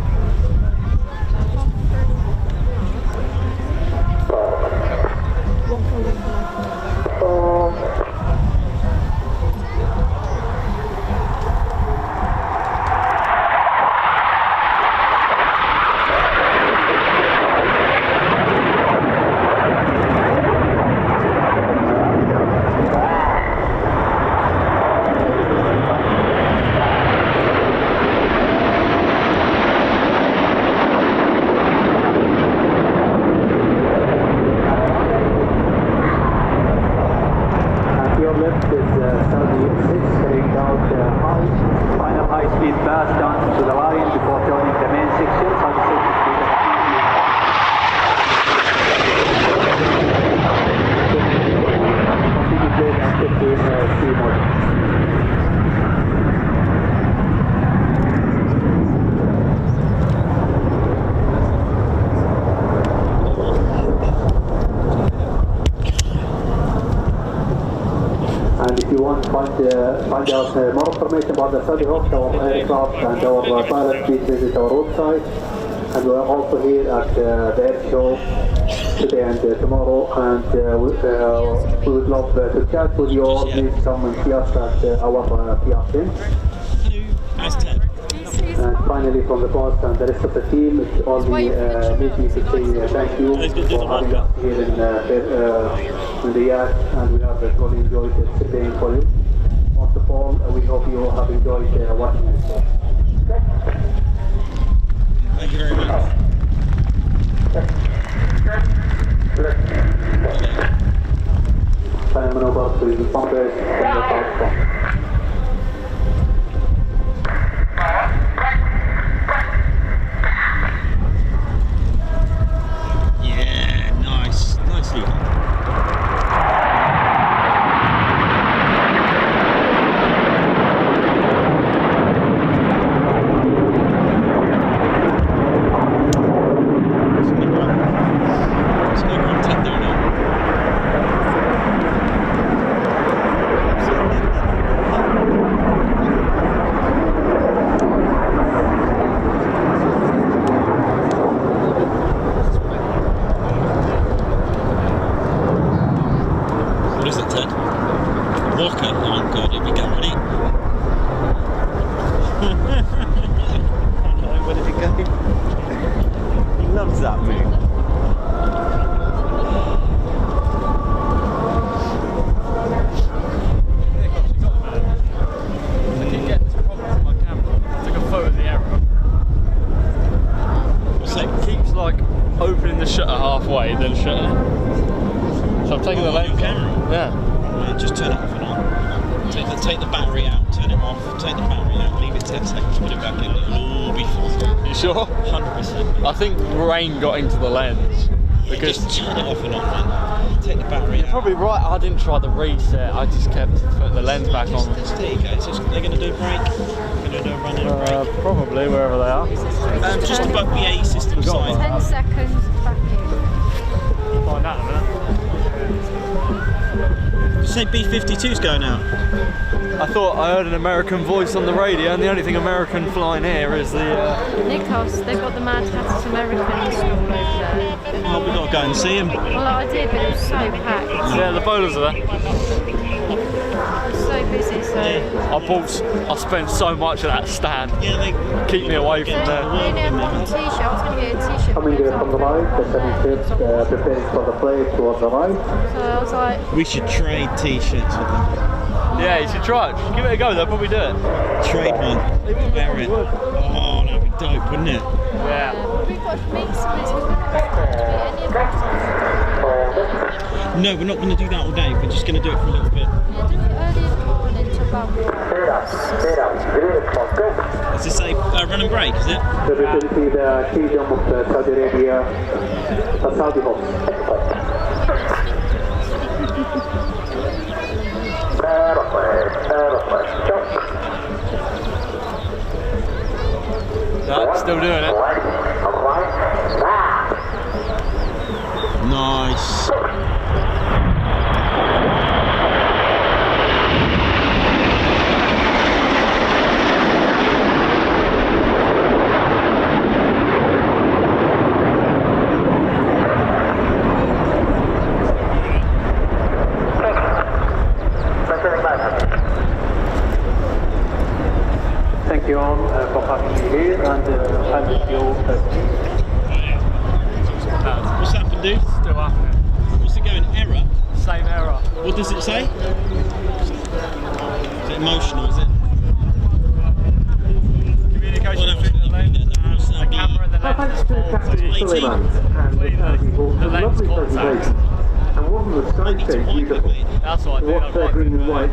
find out more information about the study hosts, our aircraft, and our pilot, please visit our website. And we are also here at the Airshow today and tomorrow, and we would love to chat with you all. Please come and see us at our PRC. How's Ted? And finally, from the boss and the rest of the team, it's only me to say thank you for having us here in Riat, and we have really enjoyed staying for you. Most of all, we hope you have enjoyed watching this. Thank you very much. Time over to the pumpers and the power. Yeah, nice. Nicely done. Take the battery out, turn it off, take the battery out, leave it 10 seconds, put it back in, it'll all be fine. You sure? 100%. I think rain got into the lens. Because just turn it off and on, man. Take the battery out. You're probably right, I didn't try the reset, I just kept putting the lens back on. There you go, they're going to do a break, they're going to do a run and a break. Probably, wherever they are. Just above the A system side. 10 seconds back in. Find out in a minute. Did you say B-52's going out? I thought I heard an American voice on the radio, and the only thing American flying here is the... Nikos, they've got the Mad Hatters American stall over there. Oh, we've got to go and see him. Well, I did, but it was so packed. Yeah, the bowlers are there. It was so busy, so... I spent so much of that stand. Yeah, they keep me away from there. You know, one t-shirt, I was going to get a t-shirt. Coming from the right, the 76 preparing for the play towards the right. So I was like... We should trade t-shirts with them. Yeah, you should try it. Give it a go, they'll probably do it. Trade one. Wear it. Oh, that'd be dope, wouldn't it? Yeah. We've got to make some of this. No, we're not going to do that all day. We're just going to do it for a little bit. Yeah, do it early in the morning to about... Does it say run and break, is it? So we can see the kingdom of Saudi Arabia, the Saudi host. No, still doing it. Nice. Thank you all for having me here, and I wish you What's happened, dude? Still happening. What's it going? Error? Same error. What does it say? Is it emotional, is it? Communication between the lens, the camera and the lens. Thanks to Captain Suleiman and the Saudi for the lovely presentation. And wasn't the skyscape beautiful? That's what I To did. watch their green and white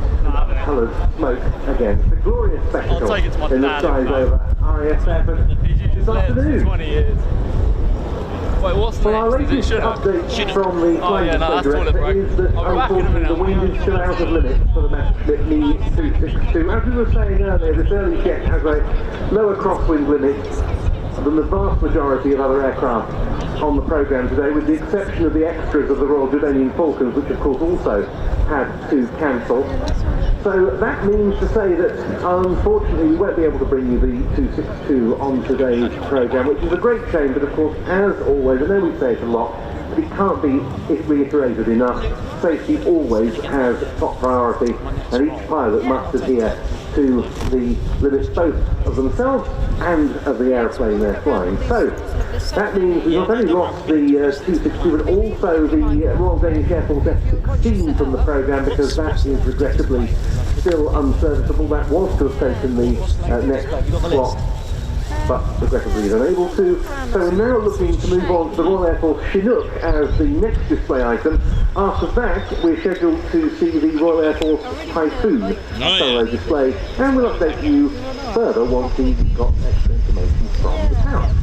coloured smoke again. It's a glorious spectacle I'll take it to my in the dad, skies if not. over RAF Fairford this afternoon. 20 years. Wait, what's Well, our next? Is it latest Chinook? update from the Oh, yeah, no, that's Squadron toilet break. is that I'll be back in a unfortunately the minute. wind is still out of limit for the Messerschmitt Me 262. As we were saying earlier, this early jet has a lower crosswind limit than the vast majority of other aircraft on the programme today, with the exception of the extras of the Royal Jordanian Falcons, which of course also had to cancel. So that means to say that unfortunately we won't be able to bring you the 262 on today's programme, which is a great shame, but of course, as always, I know we say it a lot, but it can't be reiterated enough. Safety always has top priority, and each pilot must adhere to the limits both of themselves and of the aeroplane they're flying. So that means we've not only lost the 262 but also the Royal Danish Air Force F-16 from the programme, because that is regrettably still unserviceable. That was to have taken the next slot, but regrettably is unable to. So we're now looking to move on to the Royal Air Force Chinook as the next display item. After that, we're scheduled to see the Royal Air Force Typhoon solo display, and we'll update you further once we've got extra information from the town.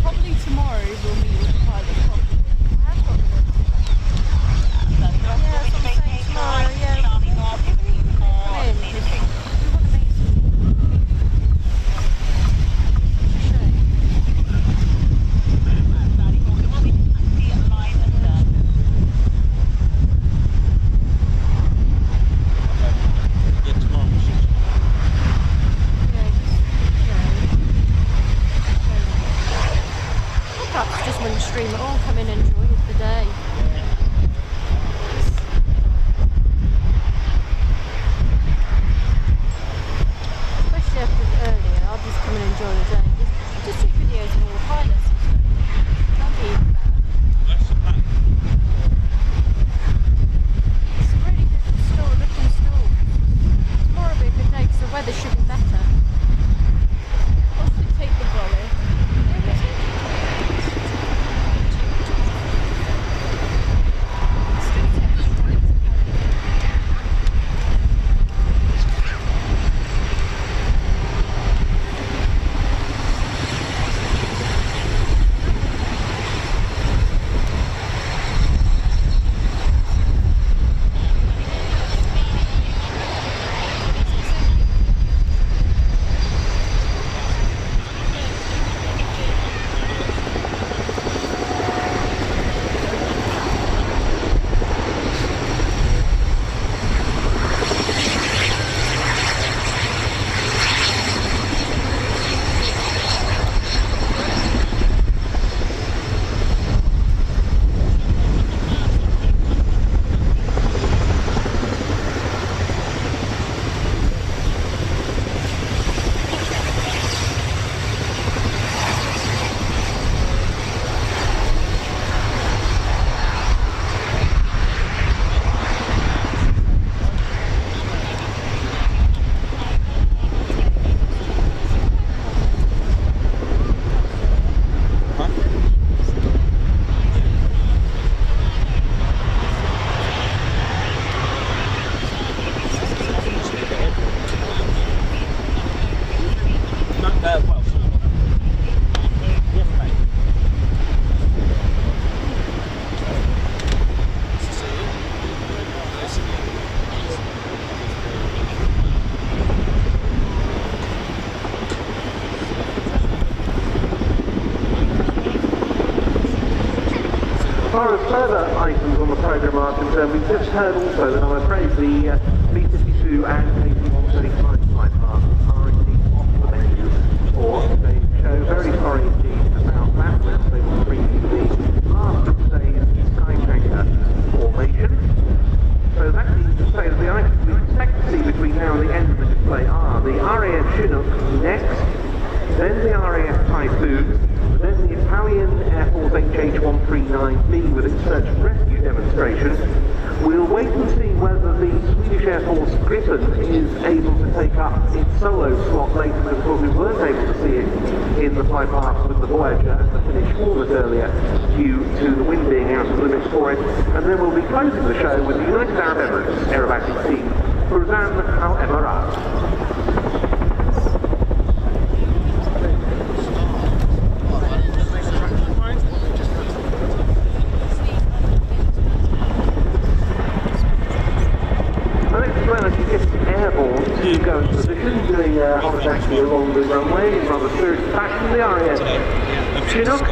Probably tomorrow we'll meet with the pilot. Stream it all, come in and enjoy the day. Especially after earlier, I'll just come and enjoy the day. Just take videos of all the pilots and stuff. That'll be even better. It's a really good looking store. Tomorrow will be a good day because the weather should be better. Also take the brolly. Further items on the programme are concerned, we've just heard also that I'm afraid the B-52 and KC-135 flight paths are indeed off the menu for today's show. Very sorry indeed about that. They will bring you the last of today's Sky Tanker formation. So that means to say that the items we expect to see between now and the end of the display are the RAF Chinook next, then the RAF Typhoon, then the Italian Air Force HH-139B with its search and rescue demonstration. We'll wait and see whether the Swedish Air Force Gripen is able to take up its solo slot later, because of course we weren't able to see it in the flight paths with the Voyager as the finish forward earlier due to the wind being out of limits for it. And then we'll be closing the show with the United Arab Emirates aerobatics team, Furzan Al Emirat. To go into position, doing a hot taxi along the runway in rather spirited fashion, the RAF Chinook.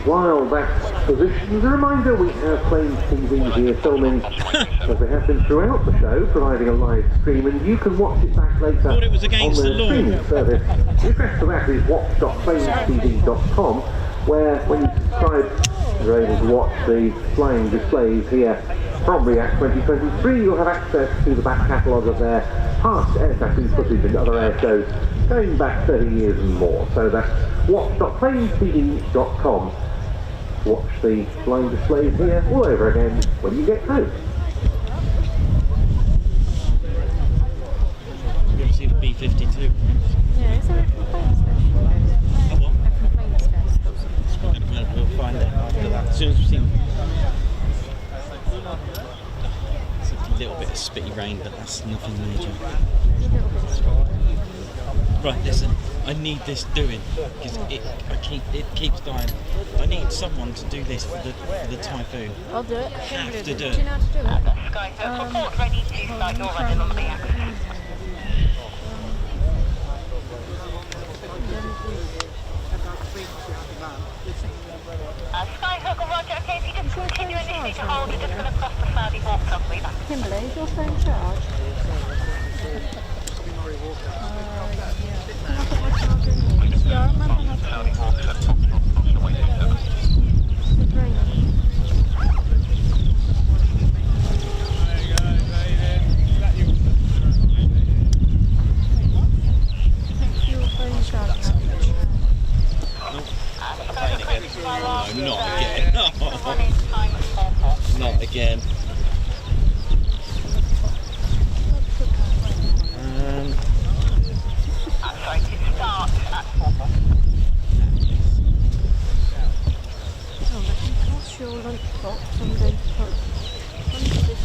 while that's positioned, a reminder we have Planes TV here filming, as they have been throughout the show, providing a live stream, and you can watch it back later Thought it was on against the the law. streaming service. The address for that is watch.planestv.com, where when you subscribe, you're able to watch the flying displays here from Riat 2023. You'll have access to the back catalogue of their past air tattoo footage and other air shows going back 30 years and more. So that's watch.planestv.com. Watch the flying displays here all over again when you get home. You ever see the B-52? Yeah, is there a complaints desk? Oh, what? A complaints desk or something. We'll find out after that. As soon as we've seen it's a little bit of spitty rain, but that's nothing major. A little bit small. Right, listen, I need this doing because it keeps dying. I need someone to do this for the Typhoon. I'll do it. Have to do Do it. you know how to do it? Sky report ready to start your running on the action. Skyhook, roger. Okay, if you just continue initially to hold, you're just going to cross the cloudy walk properly. Kimberly, is your phone charged? Yeah, I remember how to do it. Your phone charged. No, not again. No. Not again. Sorry, to start at 4. Oh, what's your lunchbox? I'm going to put under this.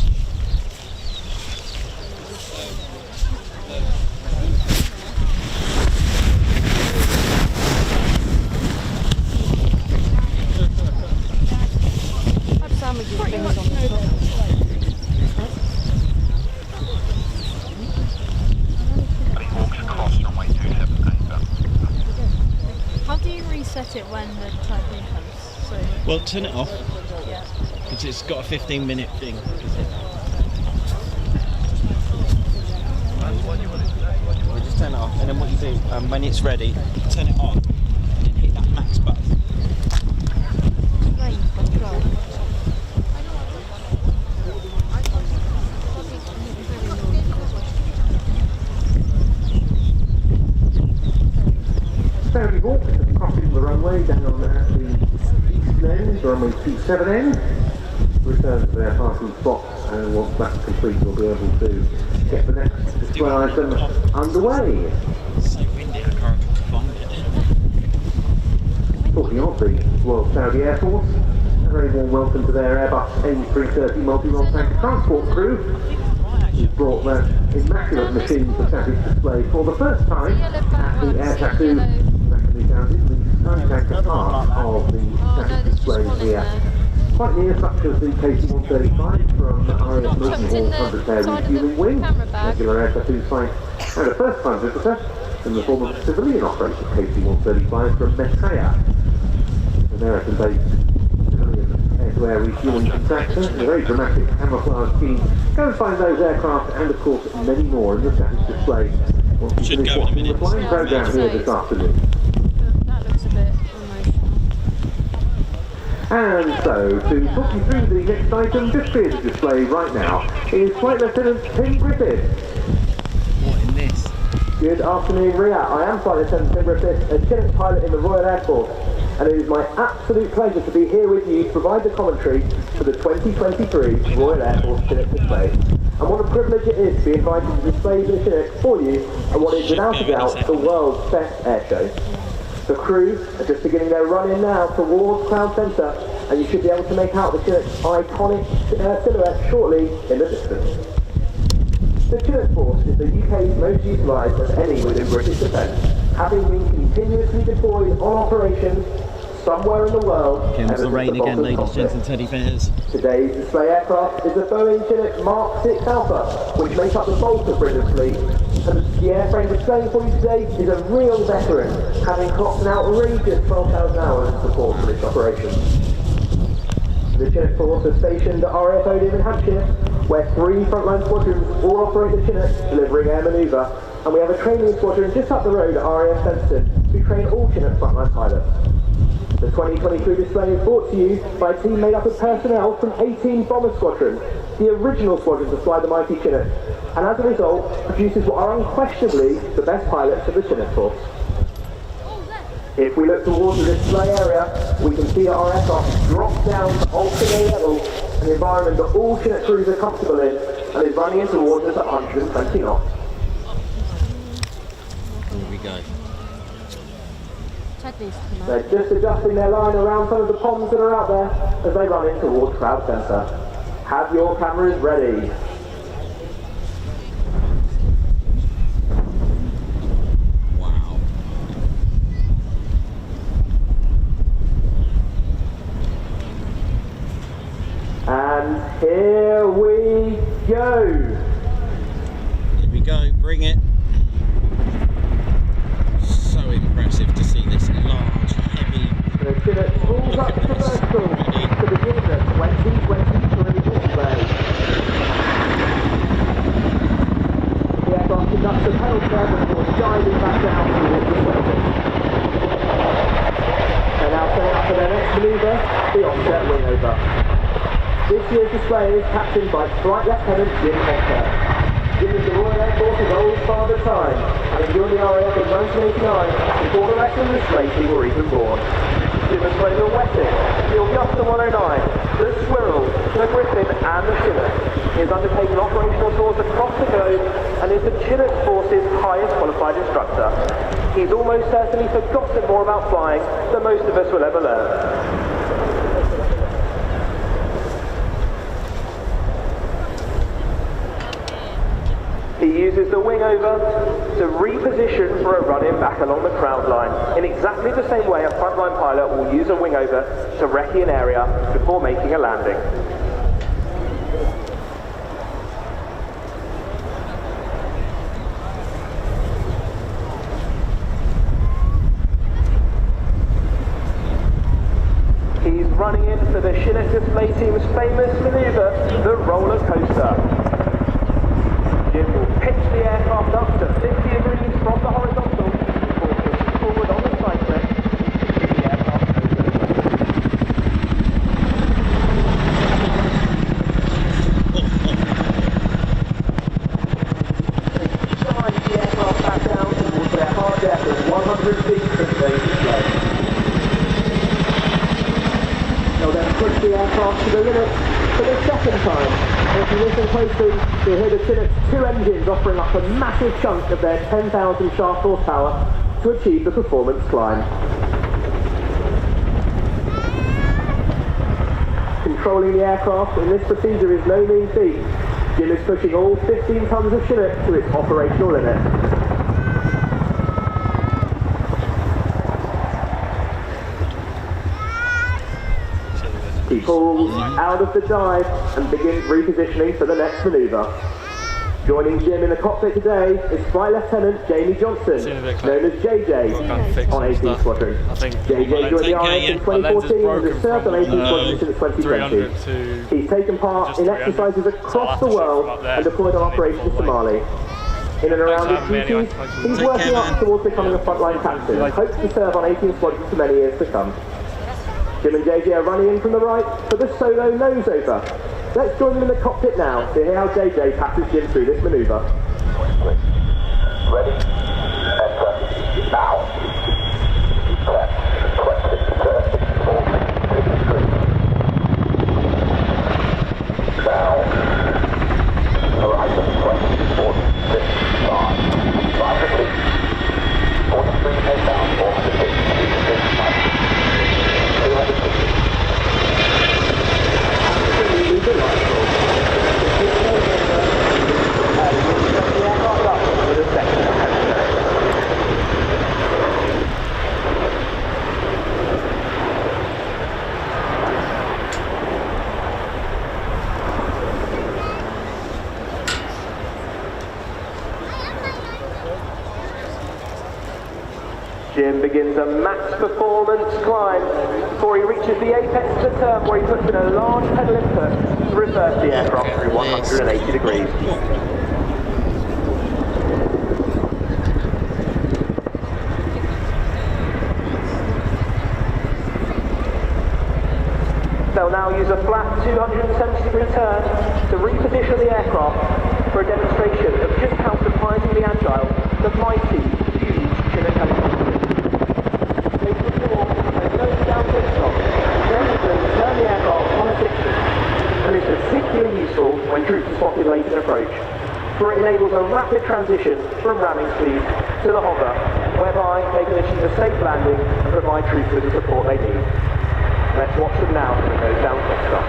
I've sandwiches things on the top. Walks across runway 278. How do you reset it when the Typhoon comes? So, Well, turn it off yeah. because it's got a 15-minute thing. Well, just turn it off, and then what you do when it's ready, turn it on, and then hit that max button. Range control. Saudi Hawk crossing the runway down at the east end, runway 27 end. Return to their parking spots, and once that's complete, we'll be able to get the next display item underway. It's so windy, I can't find it. Talking of the Royal Saudi Air Force, a very warm welcome to their Airbus A330 multi-role tanker transport crew, who brought that immaculate machine for static display for the first time at the Air Tattoo. Actually down in the Sky Tanker part of the static displays here. Quite near, such as the KC-135 from RAF Lossiemouth 100 Air Refueling Wing, regular Air Tattoo site, and a first-time visitor in the form of a civilian operated KC-135 from Metrea, American-based civilian air-to-air refueling contractor, a very dramatic camouflage scheme. Go and find those aircraft and, of course, many more in the static display. Once you finish watching the flying program here this afternoon. That looks a bit emotional. And so, to talk you through the next item just here to display right now is Flight Lieutenant Tim Griffith. What in this? Good afternoon, Riat. I am Flight Lieutenant Tim Griffith, a Chinook pilot in the Royal Air Force, and it is my absolute pleasure to be here with you to provide the commentary for the 2023 Royal Air Force Chinook display. And what a privilege it is to be invited to display the Chinook for you at what is without a doubt the world's best air show. The crew are just beginning their run-in now towards Cloud Centre, and you should be able to make out the Chinook's iconic silhouette shortly in the distance. The Chinook Force is the UK's most utilised of any within British defence, having been continuously deployed on operations somewhere in the world. Comes the rain again, ladies, gents and teddy bears. Today's display aircraft is the Boeing Chinook Mark 6 Alpha, which makes up the bulk of Britain's fleet, And the airframe displaying for you today is a real veteran, having clocked an outrageous 12,000 hours of support for its operations. The Chinook force are stationed at RAF Lossiemouth in Hampshire, where 3 frontline squadrons all operate the Chinook, delivering air manoeuvre, and we have a training squadron just up the road at RAF Fairford, who train all Chinook frontline pilots. The 2023 display is brought to you by a team made up of personnel from 18 bomber squadrons, the original squadron to fly the mighty Chinook, and as a result, produces what are unquestionably the best pilots of the Chinook force. If we look towards the display area, we can see that our aircraft drops down to ultra-low level, an environment that all Chinook crews are comfortable in, and is running in towards us at 120 knots. Here we go. They're just adjusting their line around some of the ponds that are out there as they run in towards Cloud Centre. Have your cameras ready. Wow. And here we go. Here we go, bring it. So impressive to see this large, heavy. The Chinook pulls up to vertical to begin the 2023 display. The aircraft conducts a pedal curve before diving back down towards the surface. They're now setting up for their next manoeuvre, the offset wingover. This year's display is captained by Flight Lieutenant Jim Hopper. Jim is the Royal Air Force's old father time, having joined the RAF in 1989 before the rest of the display team were even born. Jim has flown the Wessex, the Augusta 109, the Squirrel, the Griffin and the Chinook. He has undertaken operational tours across the globe and is the Chinook Force's highest qualified instructor. He's almost certainly forgotten more about flying than most of us will ever learn. He uses the wing over to reposition for a run-in back along the crowd line, in exactly the same way a frontline pilot will use a wing over to recce an area before making a landing. He's running in for the Chinook Display Team's famous manoeuvre, the roller coaster. Jim will pitch the aircraft up to 50 degrees from the horizontal before pushing forward on the cyclist to the aircraft over. Slide the aircraft back down towards their hard depth of 100 feet from today's display. They'll then push the aircraft to the limit for the second time. If you listen closely, you'll hear the Chinook's 2 engines offering up a massive chunk of their 10,000 shaft horsepower to achieve the performance climb. Controlling the aircraft in this procedure is no mean feat. Jim is pushing all 15 tons of Chinook to its operational limit. He pulls out of the dive and begins repositioning for the next manoeuvre. Joining Jim in the cockpit today is Flight Lieutenant Jamie Johnson, known as JJ, on 18 Squadron. JJ joined the RAF in 2014 and has served on 18 Squadron since 2020. He's taken part in exercises across the world and deployed on operations to Mali. In and around his duties, he's working up towards becoming a frontline captain and hopes to serve on 18 Squadron for many years to come. Jim and JJ are running in from the right for the solo nose over. Let's join them in the cockpit now to hear how JJ passes Jim through this manoeuvre. Ready? Enter. Now. Left. 20, 30, 40, 53. Now. Horizon 20, 40, 55. 5 feet. 43 head down, 400 feet. 55. 200 feet. Absolutely delightful. And we'll set the aircraft up with a second. Jim begins a max performance climb before he reaches the apex of the turn where he puts in a large pedal input to reverse the aircraft through 180 degrees. They'll now use a flat 270-degree turn to reposition the aircraft for a demonstration of just how surprisingly agile the mighty, huge Chinook helicopter is. They perform a nose down pitstop, then turn the aircraft on a 60, and is particularly useful when troops are spotted late in approach, for it enables a rapid transition from ramming speed to the hover, whereby they can achieve a safe landing and provide troops with the support they need. Let's watch them now as it goes down pitstop.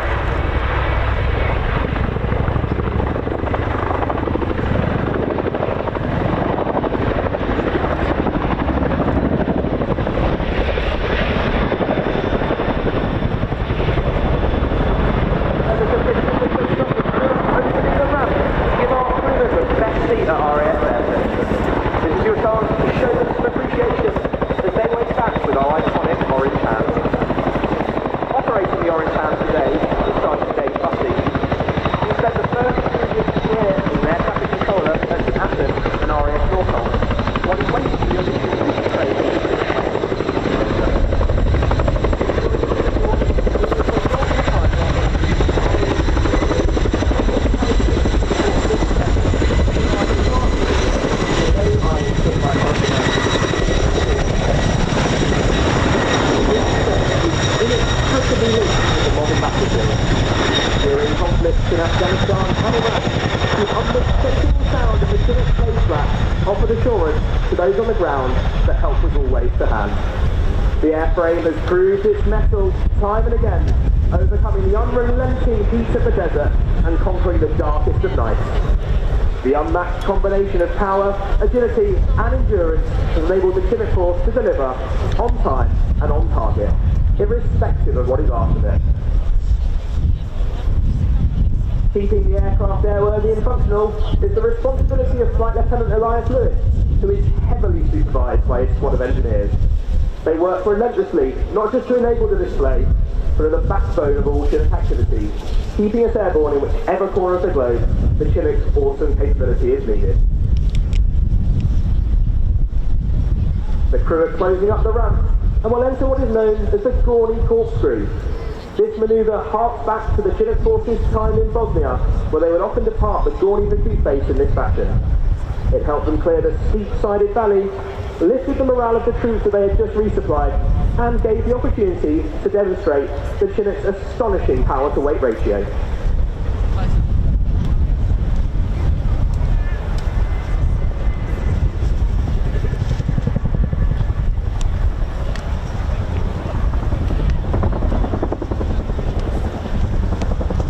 Has proved its mettle time and again, overcoming the unrelenting heat of the desert and conquering the darkest of nights. The unmatched combination of power, agility and endurance has enabled the Chinook force to deliver on time and on target, irrespective of what is asked of it. Keeping the aircraft airworthy and functional is the responsibility of Flight Lieutenant Elias Lewis, who is heavily supervised by his squad of engineers. They work relentlessly, not just to enable the display, but are the backbone of all Chinook activity, keeping us airborne in whichever corner of the globe the Chinook's awesome capability is needed. The crew are closing up the ramp and will enter what is known as the Gorney Corkscrew. This manoeuvre harks back to the Chinook forces' time in Bosnia, where they would often depart the Gorney Victory base in this fashion. It helped them clear the steep-sided valley, lifted the morale of the troops that they had just resupplied, and gave the opportunity to demonstrate the Chinook's astonishing power-to-weight ratio.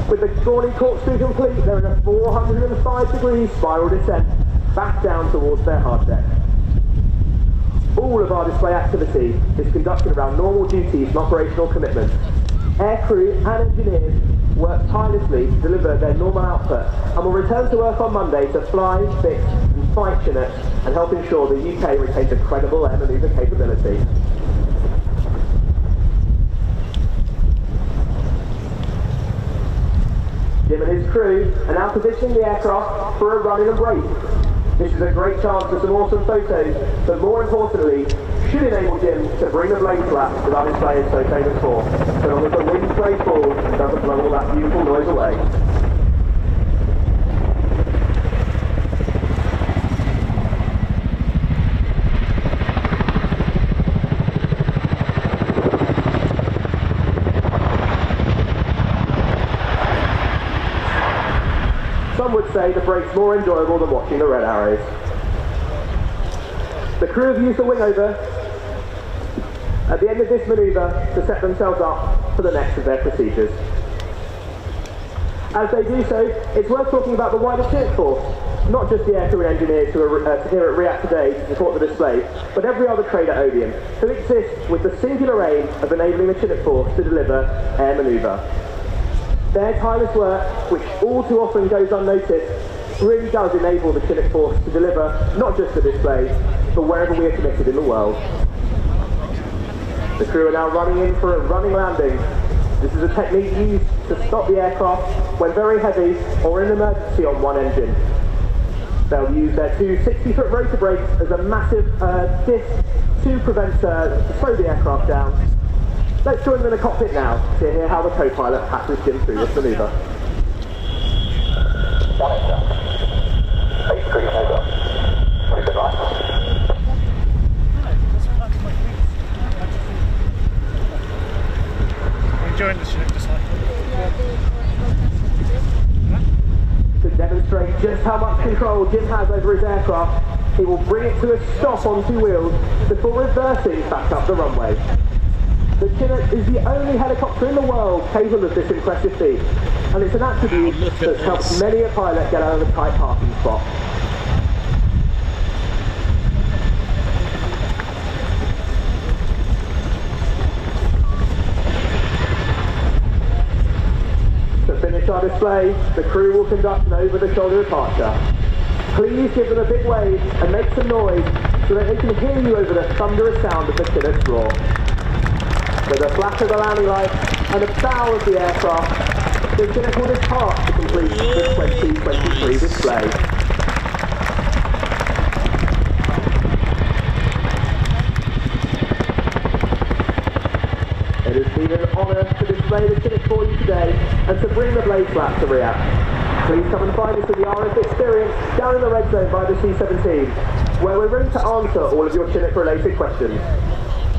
With the Gorney Corkscrew complete, they're in a 405-degree spiral descent back down towards their hard deck. All of our display activity is conducted around normal duties and operational commitments. Air crew and engineers work tirelessly to deliver their normal output and will return to work on Monday to fly, fix and fight Chinook and help ensure the UK retains a credible air manoeuvre capability. Jim and his crew are now positioning the aircraft for a run in and break. This is a great chance for some awesome photos, but more importantly, should enable Jim to bring the blade flaps that our display is so famous for, so long as the wind plays forward and doesn't blow all that beautiful noise away. Some would say the break's more enjoyable than watching the red arrows. The crew have used the wing over at the end of this manoeuvre to set themselves up for the next of their procedures. As they do so, it's worth talking about the wider Chinook force, not just the aircrew and engineers who are here at Riat today to support the display, but every other trade at Odeon, who exists with the singular aim of enabling the Chinook force to deliver air manoeuvre. Their tireless work, which all too often goes unnoticed, really does enable the Chinook force to deliver not just the display, but wherever we are committed in the world. The crew are now running in for a running landing. This is a technique used to stop the aircraft when very heavy or in emergency on one engine. They'll use their two 60-foot rotor brakes as a massive disc to slow the aircraft down. Let's join them in the cockpit now to hear how the co-pilot passes Jim through this manoeuvre. Enjoying the Chinook just like To demonstrate just how much control Jim has over his aircraft, he will bring it to a stop on two wheels before reversing back up the runway. The Chinook is the only helicopter in the world capable of this impressive feat, and it's an attribute that's helped many a pilot get out of a tight parking spot. To finish our display, the crew will conduct an over-the-shoulder departure. Please give them a big wave and make some noise so that they can hear you over the thunderous sound of the Chinook's roar. With a flash of the landing lights and a bow of the aircraft, the Chinook will depart to complete the 2023 display. It has been an honour to display the Chinook for you today and to bring the blade flap to Riat. Please come and find us at the RAF Experience down in the red zone by the C-17, where we're ready to answer all of your Chinook-related questions.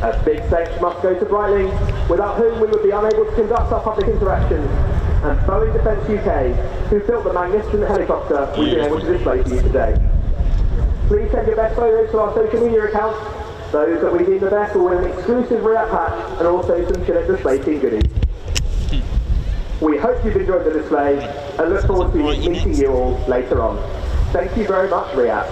A big thanks must go to Breitling, without whom we would be unable to conduct our public interactions, and Boeing Defence UK, who built the magnificent helicopter we've been able to display to you today. Please send your best photos to our social media accounts. Those that we deem the best will win an exclusive Riat patch and also some Chinook Display Team goodies. We hope you've enjoyed the display and look forward to meeting you all later on. Thank you very much, Riat.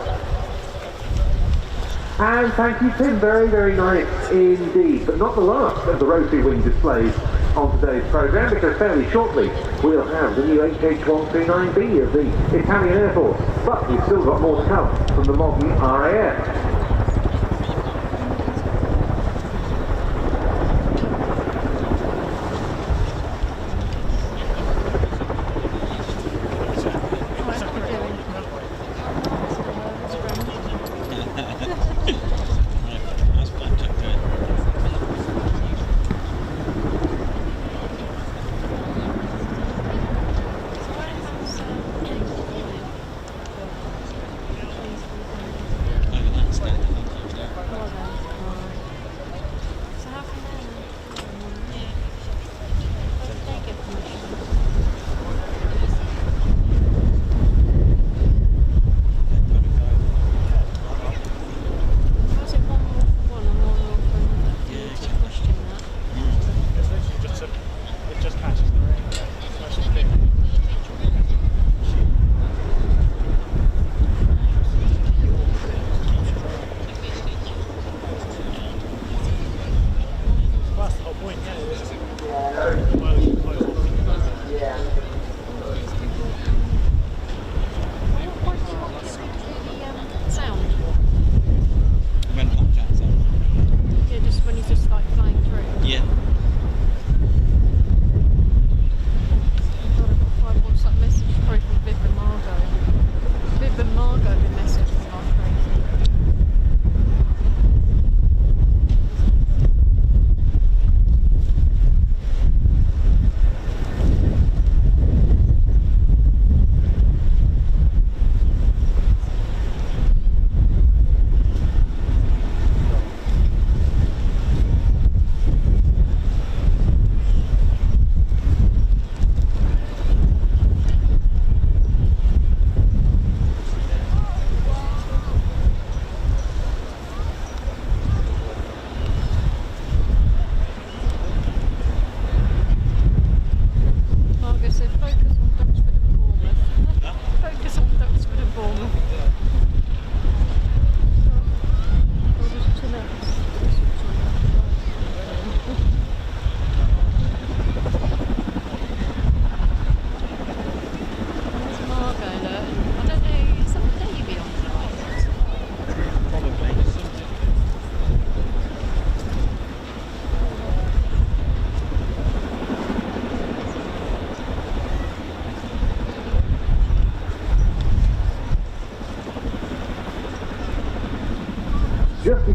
And thank you, Tim. Very, very nice indeed. But not the last of the rotary wing displays on today's programme, because fairly shortly we'll have the new HH-139B of the Italian Air Force. But we've still got more to come from the modern RAF.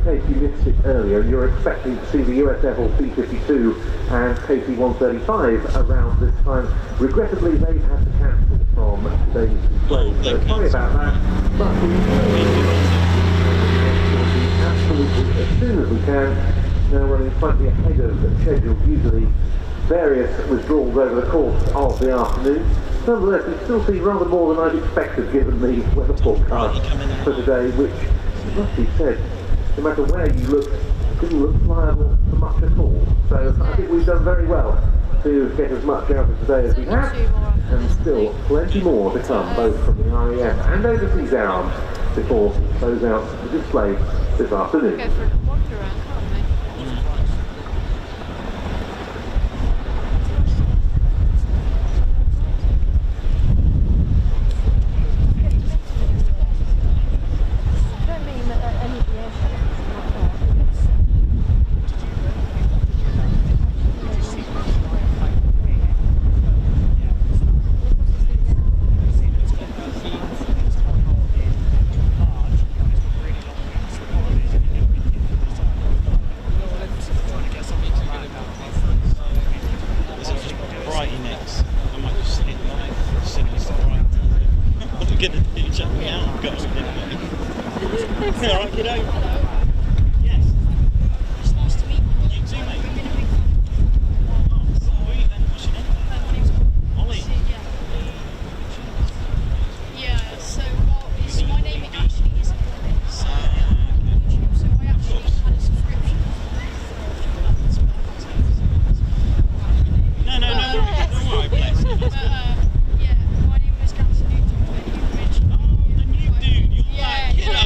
case you missed it earlier, you're expecting to see the US Air Force B-52 and KC-135 around this time. Regrettably, they've had to cancel from today's display, so sorry about that. But we absolutely as soon as we can. Now running slightly ahead of schedule, usually various withdrawals over the course of the afternoon. Nonetheless, we still see rather more than I'd expected given the weather forecast for today, which, it must be said, no matter where you look, didn't look flyable for much at all. So I think we've done very well to get as much out of today as we have, and still plenty more to come, both from the RAF and overseas arms, before we close out the display this afternoon. Go for a wander around, can't we? Don't mean that any of the airshows is not there. Alright, kiddo. Yes. It's nice to meet you. You too, mate. Oh, sweet. Then what's your name? Ollie. Yeah, so my name actually isn't Ollie, so I actually had a subscription. No, don't worry, bless you. Yeah, my name was Captain Newton, but you mentioned Oh, the new dude. You're that kiddo.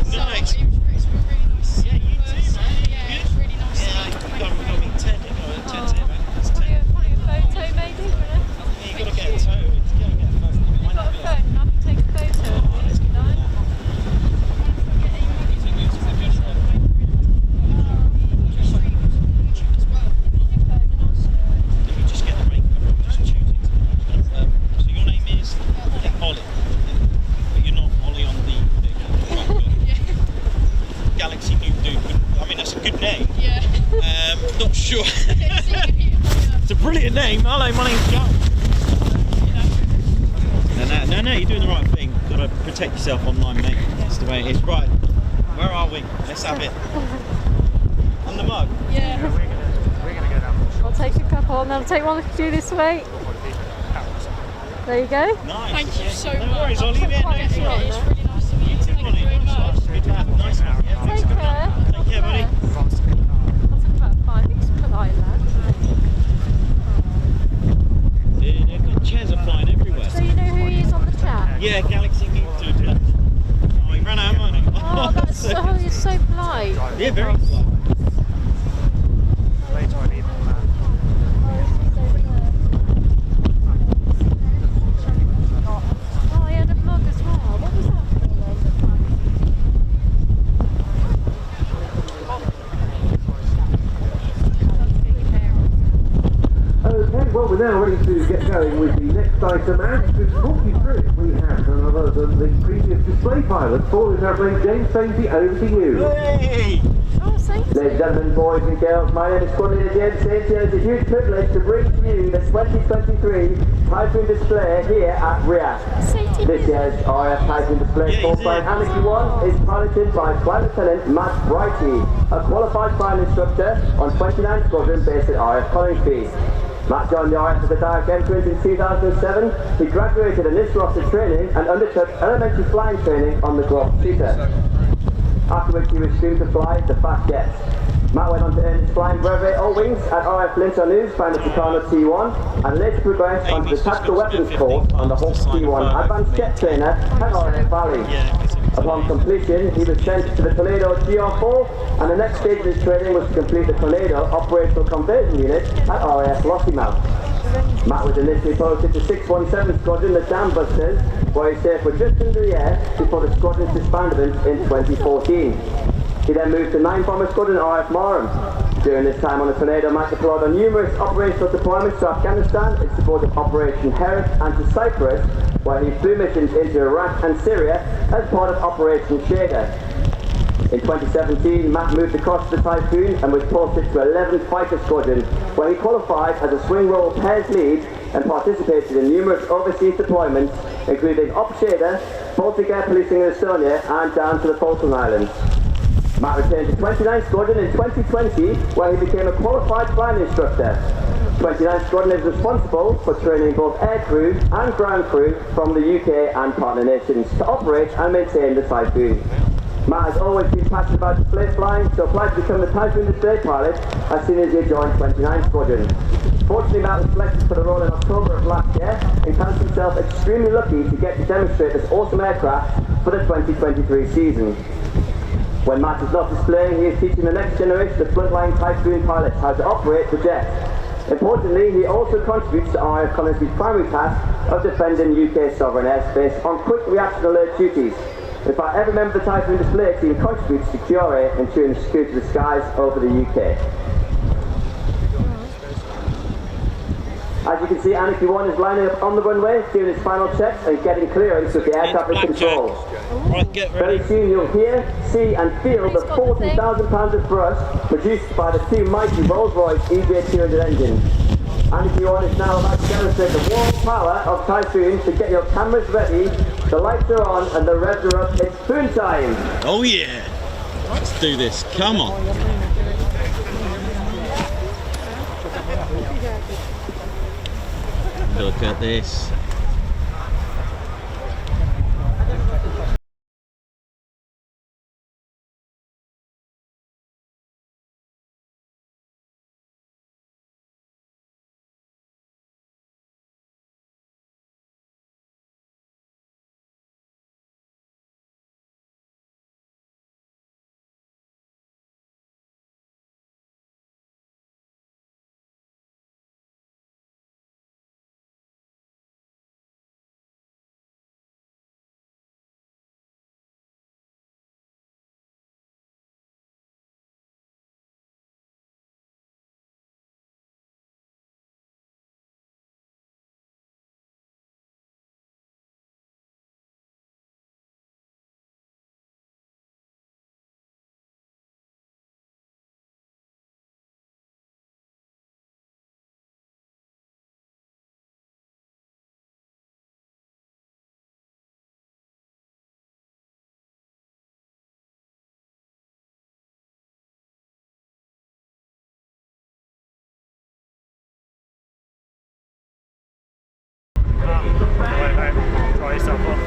So Nice. it was really nice to see Yeah, you too, man. Yeah, it was really nice to Yeah, meet we got me Ted. Ted's here, man. It's Ted. Want a photo maybe? Yeah, you gotta get a toe. You gotta get a photo. You've got a phone, I can take a photo of you, can I? Let me just get the right cover. Just choose it. So your name is Ollie, but you're not Ollie on the Galaxy New Dude. I mean, that's a good name. Yeah. Not sure. It's a brilliant name. Hello, my name's John. No, you're doing the right thing. Got to protect yourself online, mate. That's the way it is. Right, where are we? Let's have it. On the mug. Yeah. We're gonna go down the I'll take a couple and I'll take one to do this way. There you go. Nice. Thank you so No much. worries, Ollie. Yeah, no, it's all right. It's really nice to meet you. Thank you Ollie, very much. good lad. Nice one. Yeah, thanks Take for care. coming. Take care, buddy. I'll take about 5. He's polite, lad. Yeah, they've got chairs are flying everywhere. So you know who he is on the chat? Yeah, Galaxy New Dude. Oh, he ran out of money. Oh, that's so, you're so polite. Yeah, very polite. later on even man. Oh, he had a mug as well. What was that for Okay, well we're now ready to get going with the next item, and to talk you through it we have none other than the previous display pilot for this airplane, James Sainty. Over to you. Hey! Oh, Sainty. Ladies and gentlemen, boys and girls, my name is Squadron James Sainty, and it's a huge privilege to bring to you the 2023 Typhoon Display here at Riat. Sainty. This year's RAF Typhoon Display Yeah, he's Flyby in. Anarchy 1 is piloted by Flight Lieutenant Matt Brighty, a qualified flying instructor on 29 Squadron based at RAF Coningsby. Matt joined the RAF as a direct entrant in 2007. He graduated in this roster training and undertook elementary flying training on the Globe Cheetah, after which he was soon to fly the fast jets. Matt went on to earn his flying brevet all wings at RAF Linton News, found the Tucano T1, and later progressed onto the Tactical Weapons course on the Hawk T1 Advanced Jet Trainer at RAF Valley. Upon completion, he was sent to the Tornado GR4, and the next stage of his training was to complete the Tornado Operational Conversion Unit at RAF Lossiemouth. Matt was initially posted to 617 Squadron, the Dam Busters, where he stayed for just under a year before the squadron's disbandment in 2014. He then moved to 9 Bomber Squadron RAF Marham. During this time on the Tornado, Matt deployed on numerous operational deployments to Afghanistan in support of Operation Harrier and to Cyprus, where he flew missions into Iraq and Syria as part of Operation Shader. In 2017, Matt moved across the Typhoon and was posted to 11th Fighter Squadron, where he qualified as a swing role pairs lead and participated in numerous overseas deployments, including Opshada, Baltic Air Policing in Estonia, and down to the Falkland Islands. Matt returned to 29th Squadron in 2020, where he became a qualified flying instructor. 29th Squadron is responsible for training both air crew and ground crew from the UK and partner nations to operate and maintain the Typhoon. Matt has always been passionate about display flying, so applied to become the Typhoon Display pilot as soon as he joined 29th Squadron. Fortunately, Matt was selected for the role in October of last year and counts himself extremely lucky to get to demonstrate this awesome aircraft for the 2023 season. When Matt is not displaying, he is teaching the next generation of frontline Typhoon pilots how to operate the jet. Importantly, he also contributes to RAF Coningsby's primary task of defending UK sovereign airspace on quick reaction alert duties. In fact, every member of the Typhoon Display Team contributes to QRA, ensuring the security of the skies over the UK. As you can see, Anarchy 1 is lining up on the runway, doing its final checks and getting clearance with the air traffic control. Right, get ready. Very soon you'll hear, see and feel the 40,000 pounds of thrust produced by the two mighty Rolls-Royce EJ200 engines. Anarchy 1 is now about to demonstrate the warm power of Typhoon, so get your cameras ready, the lights are on and the revs are up, it's spoon time! Oh yeah! Let's do this, come on! Look at this. Try yourself off.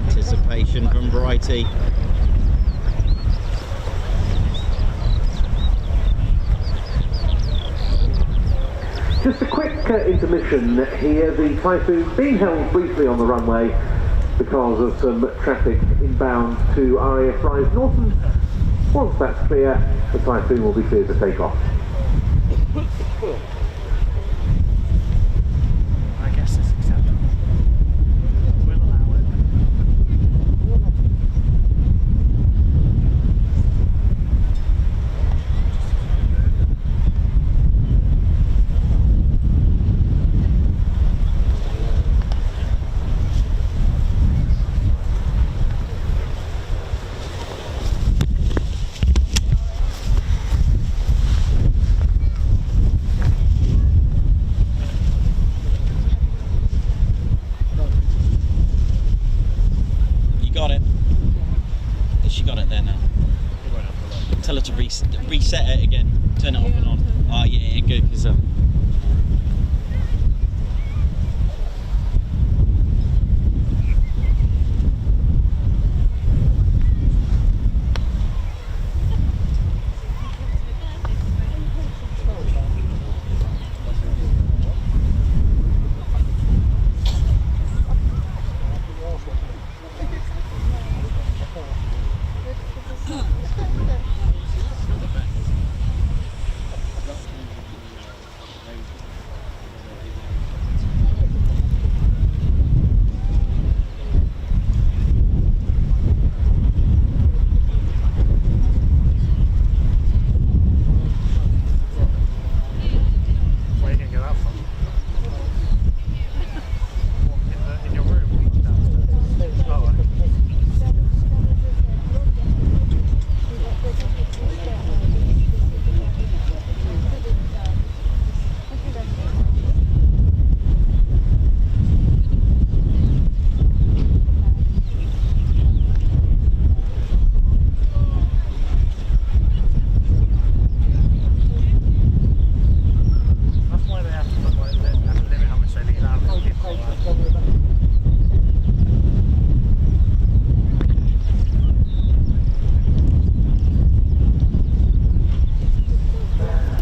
Anticipation from Brighty. Just a quick intermission here. The Typhoon being held briefly on the runway because of some traffic inbound to RAF Norton. Once that's clear, the Typhoon will be cleared to take off. I guess it's acceptable. We'll allow it. Reset it again, turn it off and on. Oh yeah, good, because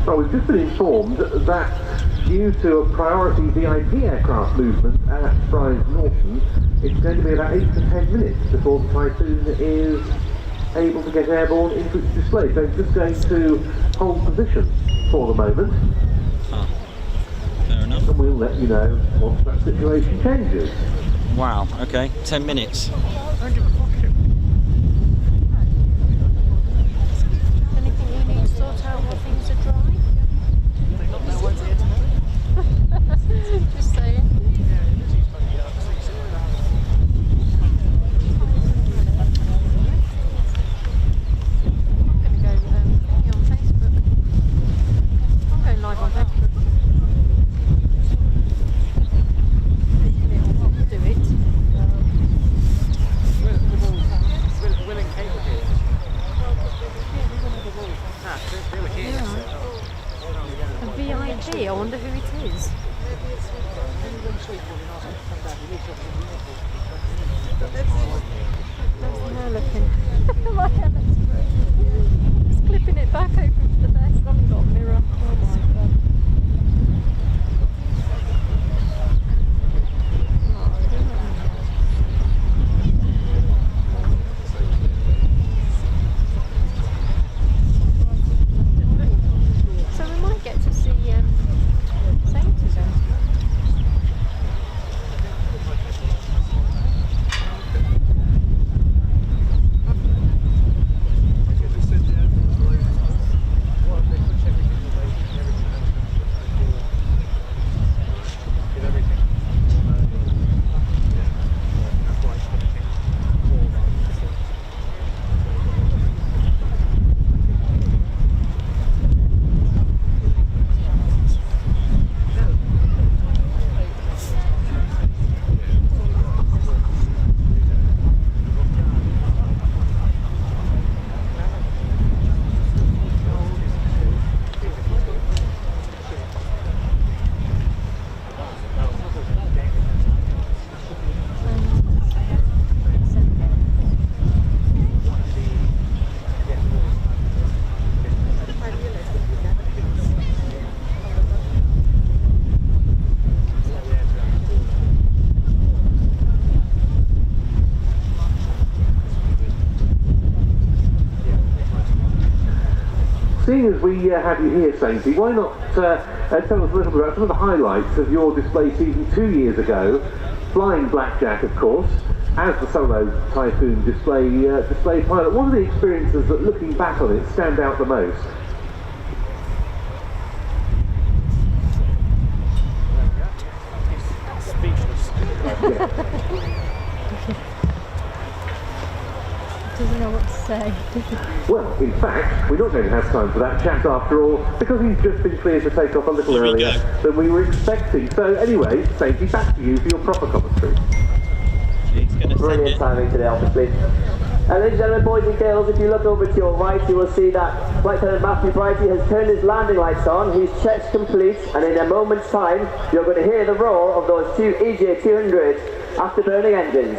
Well, we've just been informed that due to a priority VIP aircraft movement at Fry's Norton, it's going to be about 8 to 10 minutes before the Typhoon is able to get airborne into its display. So it's just going to hold position for the moment. Fair enough. And we'll let you know once that situation changes. Wow, okay, 10 minutes. Anything you need to sort out while things are dry? Just saying. I'm going to go thingy on Facebook. I'm going live on Facebook. Do it. Will and Kate were here. They were here. A VIP, I wonder who it is. That's her looking. My heavens. Just clipping it back open for the best. I haven't got a mirror. Oh my god. So we might get to see Saint again. Seeing as we have you here, Sainty, why not tell us a little bit about some of the highlights of your display season 2 years ago, flying Blackjack, of course, as the solo Typhoon display pilot. What are the experiences that, looking back on it, stand out the most? Doesn't know what to say. Well, in fact, we're not going to have time for that chat after all, because he's just been cleared to take off a little earlier than we were expecting. So anyway, Sainty, back to you for your proper commentary. Brilliant timing today, obviously. Ladies and gentlemen, boys and girls, if you look over to your right, you will see that Flight Lieutenant Matthew Brighty has turned his landing lights on. His check's complete, and in a moment's time, you're going to hear the roar of those two EJ200s afterburning engines.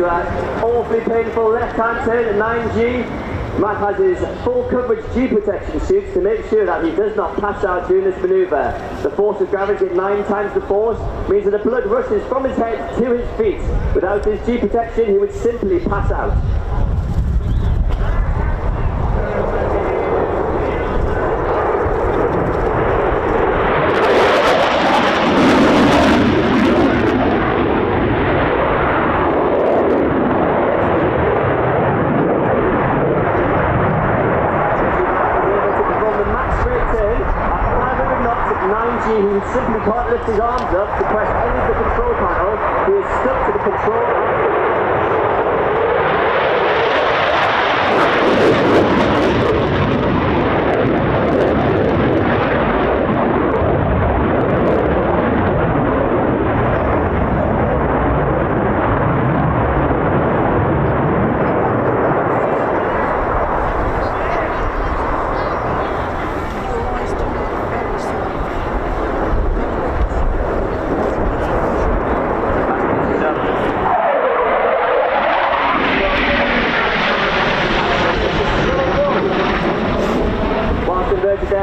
into an awfully painful left-hand turn at 9G. Matt has his full coverage G protection suits to make sure that he does not pass out during this manoeuvre. The force of gravity at 9 times the force means that the blood rushes from his head to his feet. Without his G protection, he would simply pass out. He simply can't lift his arms up to press any of the control panel. He is stuck to the control panel.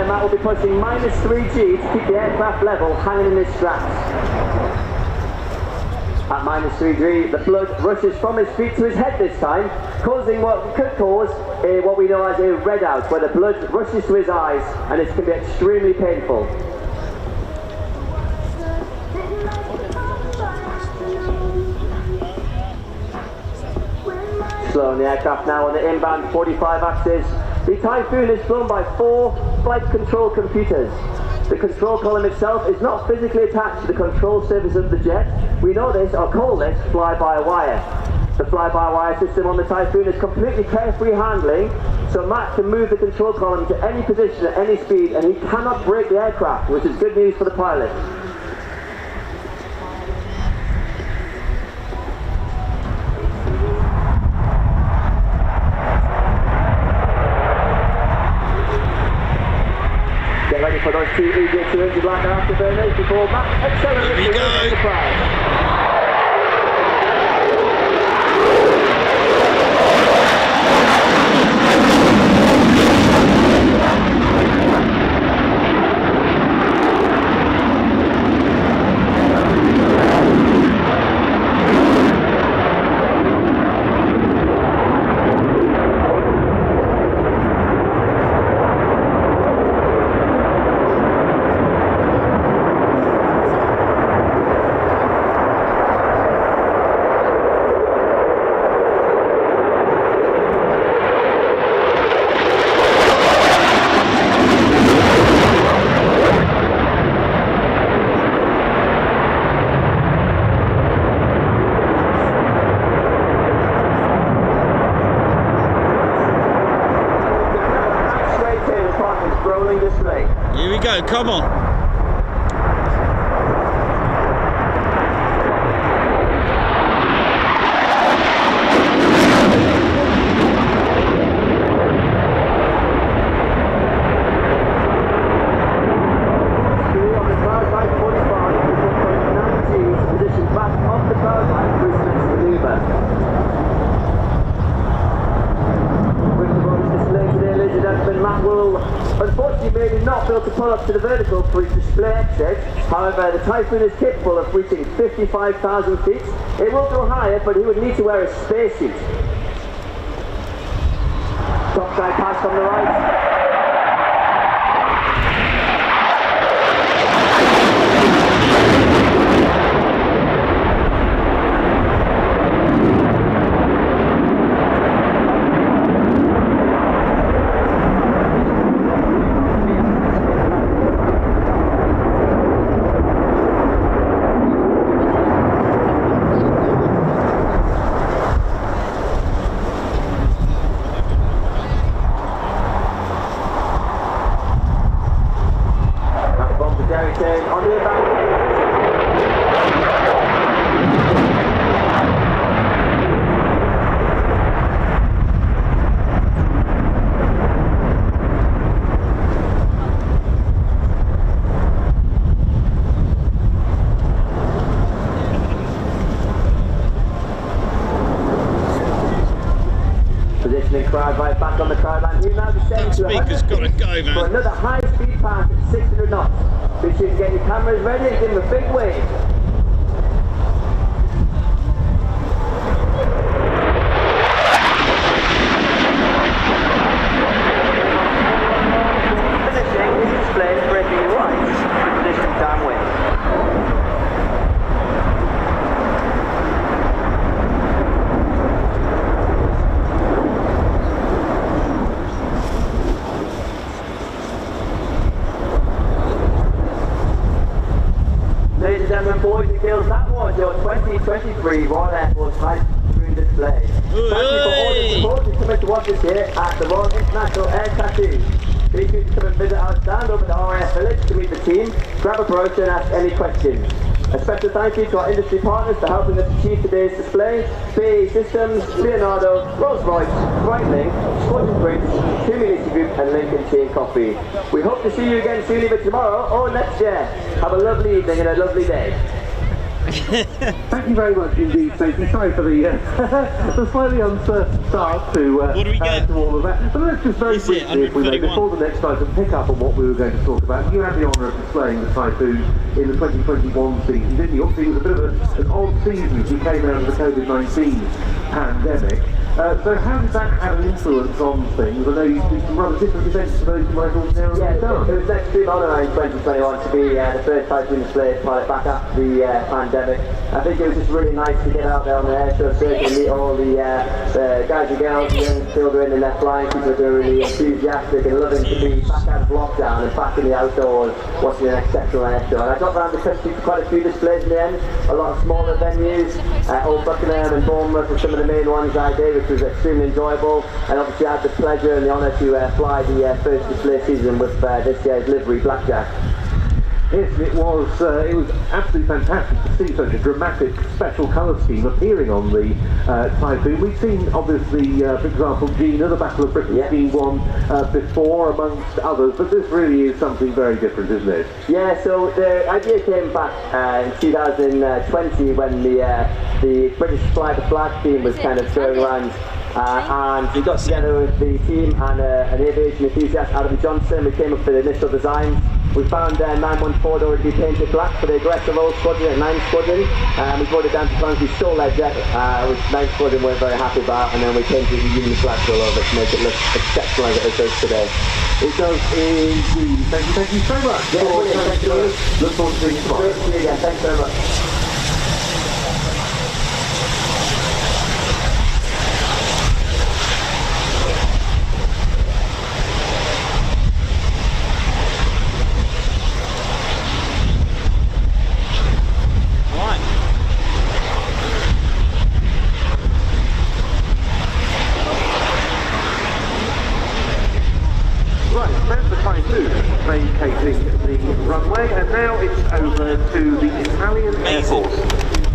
Matt will be pushing -3G to keep the aircraft level, hanging in his straps. At -3G, the blood rushes from his feet to his head this time, causing what could cause what we know as a redout, where the blood rushes to his eyes, and it can be extremely painful. Slowing the aircraft now on the inbound 45 axis. The Typhoon is flown by 4 flight control computers. The control column itself is not physically attached to the control surface of the jet. We know this, or call this, fly-by-wire. The fly-by-wire system on the Typhoon is completely carefree handling, so Matt can move the control column to any position at any speed, and he cannot break the aircraft, which is good news for the pilot. Ready for those 2 EJ200 like afterburners before Matt accelerates the surprise. Here we go, come on. Unfortunately, maybe not built to pull up to the vertical for its display exit. However, the Typhoon is capable of reaching 55,000 feet. It will go higher, but he would need to wear a spacesuit. Topside pass on the right. cameras ready and give them a big wave. Positioning is displayed breaking right with position downwind. Ladies and gentlemen, boys and girls, that was your 2023 Royal Air Force Typhoon Display. Thank you for all the support who's coming to watch us here at the Royal International Air Tattoo. Please do come and visit our stand over at the RAF Village to meet the team, grab a brochure and ask any questions. A special thank you to our industry partners for helping us achieve today's display: BAE Systems, Leonardo, Rolls-Royce, Breitling, Squadron Bridge, Community Group and Lincoln Tea and Coffee. We hope to see you again soon, either tomorrow or next year. Have a lovely evening and a lovely day. Thank you very much indeed, Stacey. Sorry for the slightly uncertain start to all of that. But let's just very briefly, if we may, before the next item, pick up on what we were going to talk about. You had the honour of displaying the Typhoon in the 2021 season, didn't you? Obviously, it was a bit of an odd season as we came out of the COVID-19 pandemic. So how did that have an influence on things? I know you did some rather different events to those you might ordinarily have done. It was an extreme honour in 2021 to be the first Typhoon Display pilot back after the pandemic. I think it was just really nice to get out there on the airshow circuit and meet all the guys and girls, young children in their flying. People are really enthusiastic and loving to be back out of lockdown and back in the outdoors watching an exceptional airshow. And I got around the country to quite a few displays in the end, a lot of smaller venues, Old Buckingham and Bournemouth were some of the main ones I did, which was extremely enjoyable. And obviously I had the pleasure and the honour to fly the first display season with this year's livery Blackjack. Yes, it was absolutely fantastic to see such a dramatic special colour scheme appearing on the Typhoon. We've seen, obviously, for example, Gina, the Battle of Britain Scheme 1 before, amongst others, but this really is something very different, isn't it? Yeah, so the idea came back in 2020 when the British Fly the Flag team was kind of going around. And we got together with the team and an aviation enthusiast, Adam Johnson. We came up with the initial designs. We found 914 already painted black for the aggressive old squadron at 9 Squadron. We brought it down to Coningsby Stole their jet, which 9 Squadron weren't very happy about, and then we painted the Union flags all over to make it look exceptional as it does today. It does indeed. Thank you so much. Yeah, thank you. Look forward to seeing you tomorrow. Great to see you again. Thanks very much. Vacating the runway, and now it's over to the Italian Air Force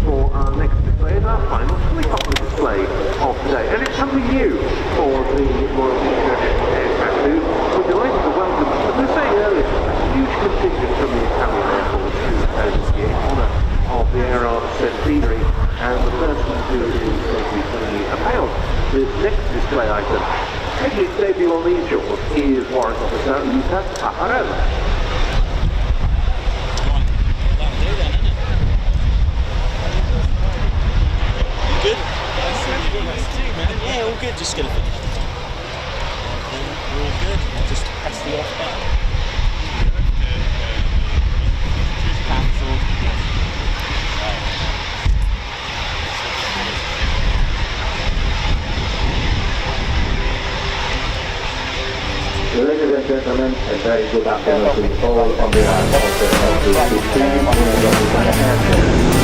for our next display and our final helicopter display of today. And it's something new for the Royal International Air Tattoo. We're delighted to welcome, as I was saying earlier, a huge contingent from the Italian Air Force to this year in honour of the Air Arts centenary, and the person who is going to be telling you about this next display item. Taking its debut on these shores is Warrant Officer Luca Taharel. You good? Yeah, all good. Just gonna finish. We're all good. I'll just press the off button. Cancelled. Ladies and gentlemen, a very good afternoon to all on behalf of the team and of the